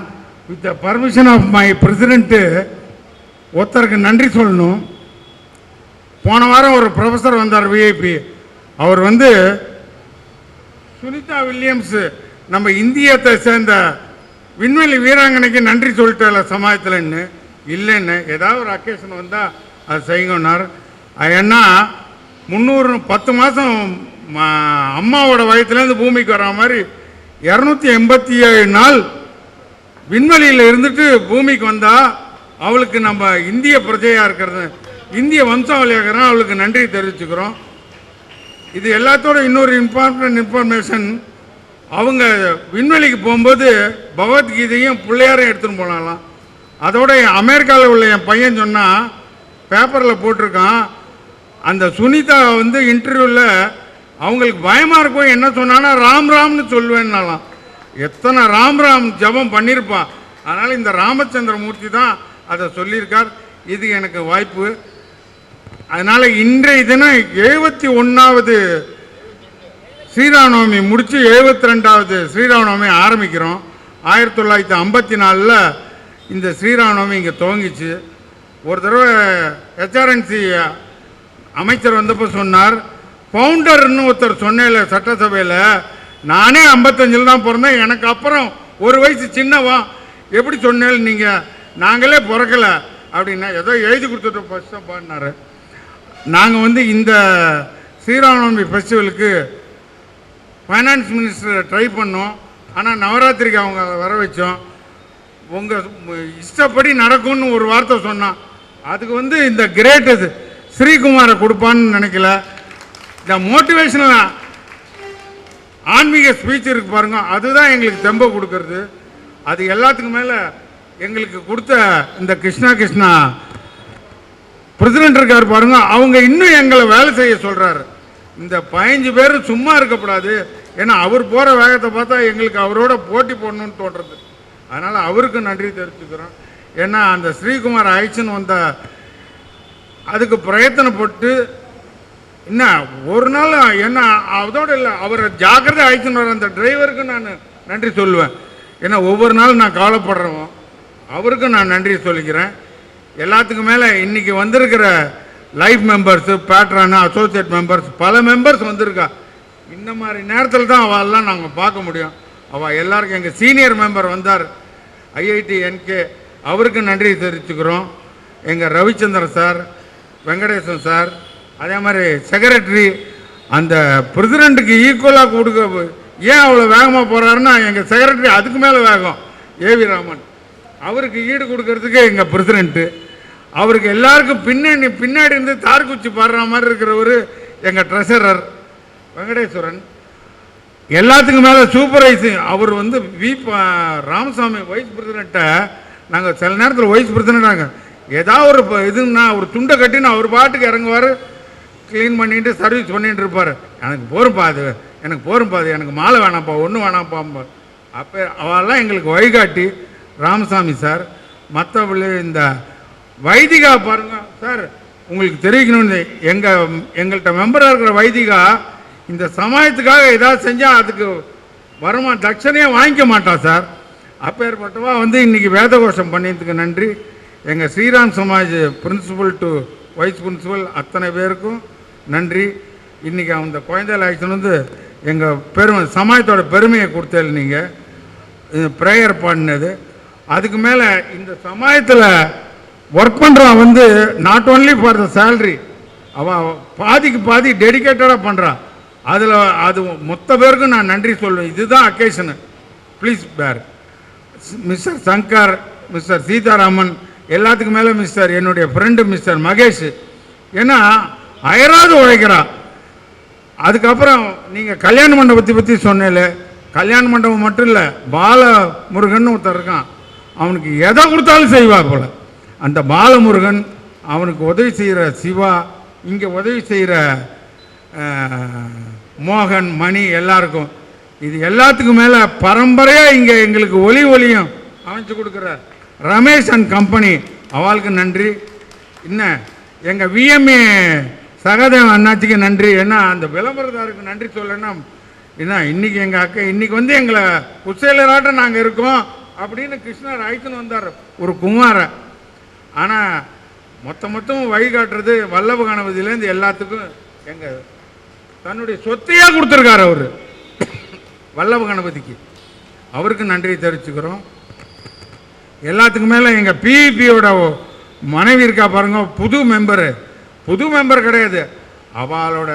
With the permission of my president ஒருத்தருக்கு நன்றி சொல்லணும். போன வாரம் ஒரு ப்ரொஃபஸர் வந்தார், விஐபி. அவர் வந்து சுனிதா வில்லியம்ஸ் நம்ம இந்தியத்தை சேர்ந்த விண்வெளி வீராங்கனைக்கு நன்றி சொல்லிட்டு சமாஜத்தில்ன்னு இல்லைன்னு ஏதாவது ஒரு அக்கேஷன் வந்தால் அது செய்யுங்கன்னார். ஏன்னா 10 மாதம் அம்மாவோட வயத்துலேருந்து பூமிக்கு வர மாதிரி 287 நாள் விண்வெளியில் இருந்துட்டு பூமிக்கு வந்தால் அவளுக்கு நம்ம இந்திய பிரஜையாக இருக்கிறது, இந்திய வம்சாவளியாக இருக்கிறோம், அவளுக்கு நன்றி தெரிவிச்சுக்கிறோம். இது எல்லாத்தோட இன்னொரு இம்பார்ட்டன்ட் இன்ஃபர்மேஷன், அவங்க விண்வெளிக்கு போகும்போது பகவத்கீதையும் பிள்ளையாரையும் எடுத்துன்னு போனாலாம். அதோட அமெரிக்காவில் உள்ள என் பையன் சொன்னால், பேப்பரில் போட்டிருக்கான், அந்த சுனிதா வந்து இன்டர்வியூவில் அவங்களுக்கு பயமாக இருக்கும், என்ன சொன்னான்னா ராம் ராம்னு சொல்லுவேன்னாலாம். எத்தனை ராம் ராம் ஜபம் பண்ணியிருப்பான். அதனால் இந்த ராமச்சந்திர மூர்த்தி தான் அதை சொல்லியிருக்கார். இது எனக்கு வாய்ப்பு. அதனால் இன்றைய தினம் 71வது ஸ்ரீராமநவமி முடித்து 72வது ஸ்ரீராமநவமி ஆரம்பிக்கிறோம். 1954 இந்த ஸ்ரீராமநவமி இங்கே துவங்கிச்சு. ஒரு தடவை ஹெச்ஆர்என்சி அமைச்சர் வந்தப்போ சொன்னார், ஃபவுண்டர்னு ஒருத்தர் சொன்னேன் சட்டசபையில், நானே 55 தான் பிறந்தேன், எனக்கு அப்புறம் ஒரு வயசு சின்னவா, எப்படி சொன்னேன் நீங்கள், நாங்களே பிறக்கலை அப்படின்னா, ஏதோ எழுதி கொடுத்துட்டு ஃபஸ்ட்டாக பாடினார். நாங்கள் வந்து இந்த ஸ்ரீராமநவமி ஃபெஸ்டிவலுக்கு ஃபைனான்ஸ் மினிஸ்டர் ட்ரை பண்ணோம். ஆனால் நவராத்திரிக்கு அவங்க வர வச்சோம். உங்கள் இஷ்டப்படி நடக்கும்னு ஒரு வார்த்தை சொன்னான். அதுக்கு வந்து இந்த கிரேட்டது ஸ்ரீகுமாரை கொடுப்பான்னு நினைக்கல. இந்த மோட்டிவேஷனல் ஆன்மீக ஸ்பீச் இருக்கு பாருங்க, அதுதான் எங்களுக்கு தெம்ப கொடுக்கறது. அது எல்லாத்துக்கும் மேலே எங்களுக்கு கொடுத்த இந்த கிருஷ்ணா பிரசிடென்ட் இருக்கார் பாருங்க, அவங்க இன்னும் எங்களை வேலை செய்ய சொல்கிறாரு. இந்த 15 பேர் சும்மா இருக்கக்கூடாது. ஏன்னா அவர் போகிற வேகத்தை பார்த்தா எங்களுக்கு அவரோட போட்டி போடணும்னு தோன்றது. அதனால் அவருக்கு நன்றி தெரிவிச்சுக்கிறோம். ஏன்னா அந்த ஸ்ரீகுமார் ஆயிடுச்சுன்னு வந்த அதுக்கு பிரயத்தனப்பட்டு என்ன ஒரு நாள் என்ன அதோட இல்லை, அவரை ஜாக்கிரதை ஆயிடுச்சுன்னு வர அந்த டிரைவருக்கு நான் நன்றி சொல்லுவேன். ஏன்னா ஒவ்வொரு நாளும் நான் கவலைப்படுறோம், அவருக்கும் நான் நன்றி சொல்லிக்கிறேன். எல்லாத்துக்கும் மேலே இன்றைக்கி வந்திருக்கிற லைஃப் மெம்பர்ஸு, பேட்ரானு, அசோசியேட் மெம்பர்ஸ், பல மெம்பர்ஸ் வந்திருக்கா. இந்த மாதிரி நேரத்தில் தான் அவெல்லாம் நாங்கள் பார்க்க முடியும். அவள் எல்லாருக்கும் எங்கள் சீனியர் மெம்பர் வந்தார், IIT-NK அவருக்கு நன்றி தெரிவிச்சுக்கிறோம். எங்கள் ரவிச்சந்திரன் சார், வெங்கடேசன் சார், அதே மாதிரி செக்ரட்டரி அந்த பிரசிடெண்ட்டுக்கு ஈக்குவலாக கொடுக்க ஏன் அவ்வளோ வேகமாக போகிறாருன்னா எங்கள் செக்ரட்டரி அதுக்கு மேலே வேகம் AV ராமன். அவருக்கு ஈடு கொடுக்கறதுக்கு எங்கள் பிரசிடெண்ட்டு, அவருக்கு எல்லாருக்கும் பின்னாடி இருந்து தார்குச்சி பாடுற மாதிரி இருக்கிறவர் எங்கள் ட்ரெஷரர் வெங்கடேஸ்வரன். எல்லாத்துக்கும் மேலே சூப்பர்வைசிங் அவர் வந்து ராமசாமி வைஸ் பிரசிடெண்ட்டை நாங்கள் சில நேரத்தில் வைஸ் பிரசிடெண்ட்டாங்க ஏதாவது ஒரு இதுன்னா ஒரு துண்டை கட்டின்னு அவர் பாட்டுக்கு இறங்குவார், க்ளீன் பண்ணிட்டு சர்வீஸ் பண்ணிட்டு இருப்பார். எனக்கு போரும்பா அது, எனக்கு போரும்பா அது, எனக்கு மாலை வேணாம்ப்பா, ஒன்றும் வேணாம்ப்பா. அப்போ அவெல்லாம் எங்களுக்கு வழிகாட்டி ராமசாமி சார். மற்றபடி இந்த வைதிகா பாருங்க சார், உங்களுக்கு தெரிவிக்கணும்னு எங்கள்கிட்ட மெம்பராக இருக்கிற வைதிகா இந்த சமயத்துக்காக ஏதாவது செஞ்சால் அதுக்கு தட்சணையே வாங்கிக்க மாட்டான் சார். அப்பேற்பட்டவா வந்து இன்றைக்கி வேதகோஷம் பண்ணியதுக்கு நன்றி. எங்கள் Sriram Samaj principal to vice principal அத்தனை பேருக்கும் நன்றி. இன்றைக்கி அந்த குழந்தைகள் ஆக்ஷன் வந்து எங்கள் சமாஜத்தோட பெருமையை கொடுத்தது நீங்கள் ப்ரேயர் பண்ணினது. அதுக்கு மேலே இந்த சமாஜத்தில் ஒர்க் பண்ணுறான் வந்து not only for the salary, அவன் பாதிக்கு பாதி டெடிக்கேட்டடாக பண்ணுறான். அதில் அது மொத்த பேருக்கும் நான் நன்றி சொல்லுவேன். இதுதான் அக்கேஷனு. ப்ளீஸ் பேர் மிஸ்டர் சங்கர், மிஸ்டர் சீதாராமன், எல்லாத்துக்கும் மேலே மிஸ்டர் என்னுடைய ஃப்ரெண்டு மிஸ்டர் மகேஷ். ஏன்னா அயராது உழைக்கிறா. அதுக்கப்புறம் நீங்கள் கல்யாண மண்டபத்தை பற்றி சொன்னேன். கல்யாண மண்டபம் மட்டும் இல்லை, பாலமுருகன் ஒருத்தர் இருக்கான், அவனுக்கு எதை கொடுத்தாலும் செய்வா போல். அந்த பாலமுருகன், அவனுக்கு உதவி செய்கிற சிவா, இங்கே உதவி செய்கிற மோகன், மணி, எல்லாருக்கும் இது எல்லாத்துக்கும் மேலே பரம்பரையாக இங்கே எங்களுக்கு ஒளியும் அமைச்சு கொடுக்குறார் ரமேஷ் அண்ட் கம்பெனி, அவளுக்கு நன்றி. இன்னும் எங்கள் VMA சகதேவன் அண்ணாச்சிக்கு நன்றி. ஏன்னா அந்த விளம்பரதாருக்கு நன்றி சொல்லன்னா ஏன்னா இன்றைக்கி எங்கள் அக்கா இன்றைக்கி வந்து எங்களை உச்சையிலராட்டம் நாங்கள் இருக்கோம் அப்படின்னு கிருஷ்ணர் அழைத்துன்னு வந்தார் ஒரு குமாரை. ஆனால் மொத்தம் வழிகாட்டுறது வல்லப கணபதியிலேருந்து எல்லாத்துக்கும் எங்கள் தன்னுடைய சொத்தையாக கொடுத்துருக்காரு அவர் வல்லப கணபதிக்கு. அவருக்கு நன்றி தெரிவிச்சுக்கிறோம். எல்லாத்துக்கும் மேலே எங்கள் PEPயோட மனைவி இருக்கா பாருங்க, புது மெம்பர் கிடையாது, அவளோட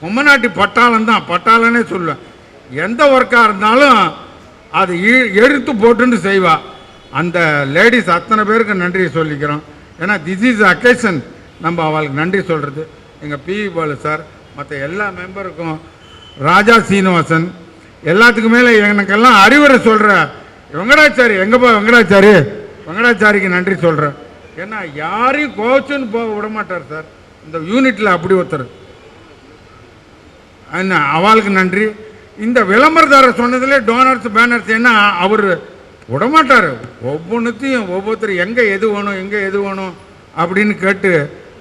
பொம்மநாட்டி பட்டாளம் தான், பட்டாளனே சொல்லுவேன். எந்த ஒர்க்காக இருந்தாலும் அது எடுத்து போட்டுன்னு செய்வா. அந்த லேடிஸ் அத்தனை பேருக்கு நன்றி சொல்லிக்கிறோம். ஏன்னா திஸ் இஸ் அக்கேஷன் நம்ம அவளுக்கு நன்றி சொல்கிறது. எங்கள் PE பாலு சார், மற்ற எல்லா மெம்பருக்கும், ராஜா சீனிவாசன், எல்லாத்துக்கும் மேலே எனக்கெல்லாம் அறிவுரை சொல்கிற வெங்கடாச்சாரி, எங்கப்பா வெங்கடாச்சாரிக்கு நன்றி சொல்கிறேன். ஏன்னா யாரையும் கோச்சுன்னு போக விட மாட்டார் சார் இந்த யூனிட்டில், அப்படி ஒருத்தர். என்ன அவளுக்கு நன்றி. இந்த விளம்பரதாரர் சொன்னதிலே டோனர்ஸ் பேனர்ஸ், ஏன்னா அவர் விடமாட்டார், ஒவ்வொன்றுத்தையும் ஒவ்வொருத்தர் எங்கே எது வேணும் அப்படின்னு கேட்டு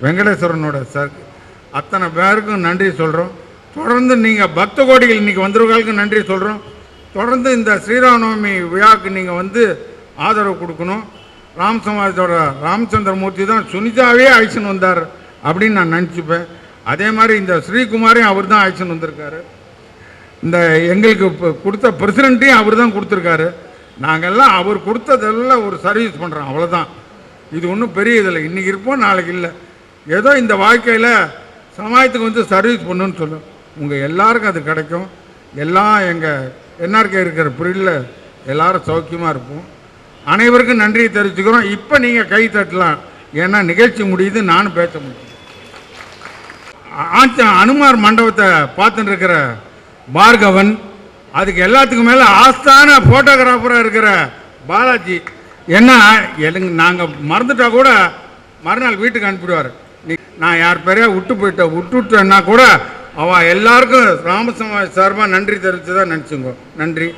வெங்கடேஸ்வரனோட சார் அத்தனை பேருக்கும் நன்றி சொல்கிறோம். தொடர்ந்து நீங்கள் பக்த கோடிகள் இன்றைக்கி வந்திருக்காளுக்கு நன்றி சொல்கிறோம். தொடர்ந்து இந்த ஸ்ரீராமநவமி விழாவுக்கு நீங்கள் வந்து ஆதரவு கொடுக்கணும். ராம் சமாஜத்தோட ராமச்சந்திரமூர்த்தி தான் சுனிதாவே அழைச்சின்னு வந்தார் அப்படின்னு நான் நினச்சிப்பேன். அதே மாதிரி இந்த ஸ்ரீகுமாரையும் அவர் தான் அழைச்சின்னு வந்திருக்காரு. இந்த எங்களுக்கு இப்போ கொடுத்த பிரசிடெண்ட்டையும் அவர் தான் கொடுத்துருக்காரு. நாங்கள்லாம் அவர் கொடுத்ததெல்லாம் ஒரு சர்வீஸ் பண்ணுறோம், அவ்வளோதான். இது ஒன்றும் பெரிய இதில்லை. இன்றைக்கி இருப்போம், நாளைக்கு இல்லை. ஏதோ இந்த வாழ்க்கையில் சமாஜத்துக்கு வந்து சர்வீஸ் பண்ணுன்னு சொல்லும். உங்கள் எல்லாருக்கும் அது கிடைக்கும். எல்லாம் எங்கள் NRK இருக்கிற புரியல எல்லாரும் சௌக்கியமாக இருப்போம். அனைவருக்கும் நன்றியை தெரிவிச்சுக்கிறோம். இப்போ நீங்கள் கை தட்டலாம், ஏன்னா நிகழ்ச்சி முடியுது, நானும் பேச முடியும். அனுமார் மண்டபத்தை பார்த்துட்டு இருக்கிற பார்கவன், அதுக்கு எல்லாத்துக்கும் மேலே ஆஸ்தான ஃபோட்டோகிராஃபராக இருக்கிற பாலாஜி. ஏன்னா நாங்கள் மறந்துட்டா கூட மறுநாள் வீட்டுக்கு அனுப்பிடுவார். நான் யார் பேரையா விட்டுட்டேன்னா கூட அவள் எல்லாருக்கும் ராமசமாஜ் சார்பாக நன்றி தெரிவித்து தான் நினச்சிங்கோ. நன்றி.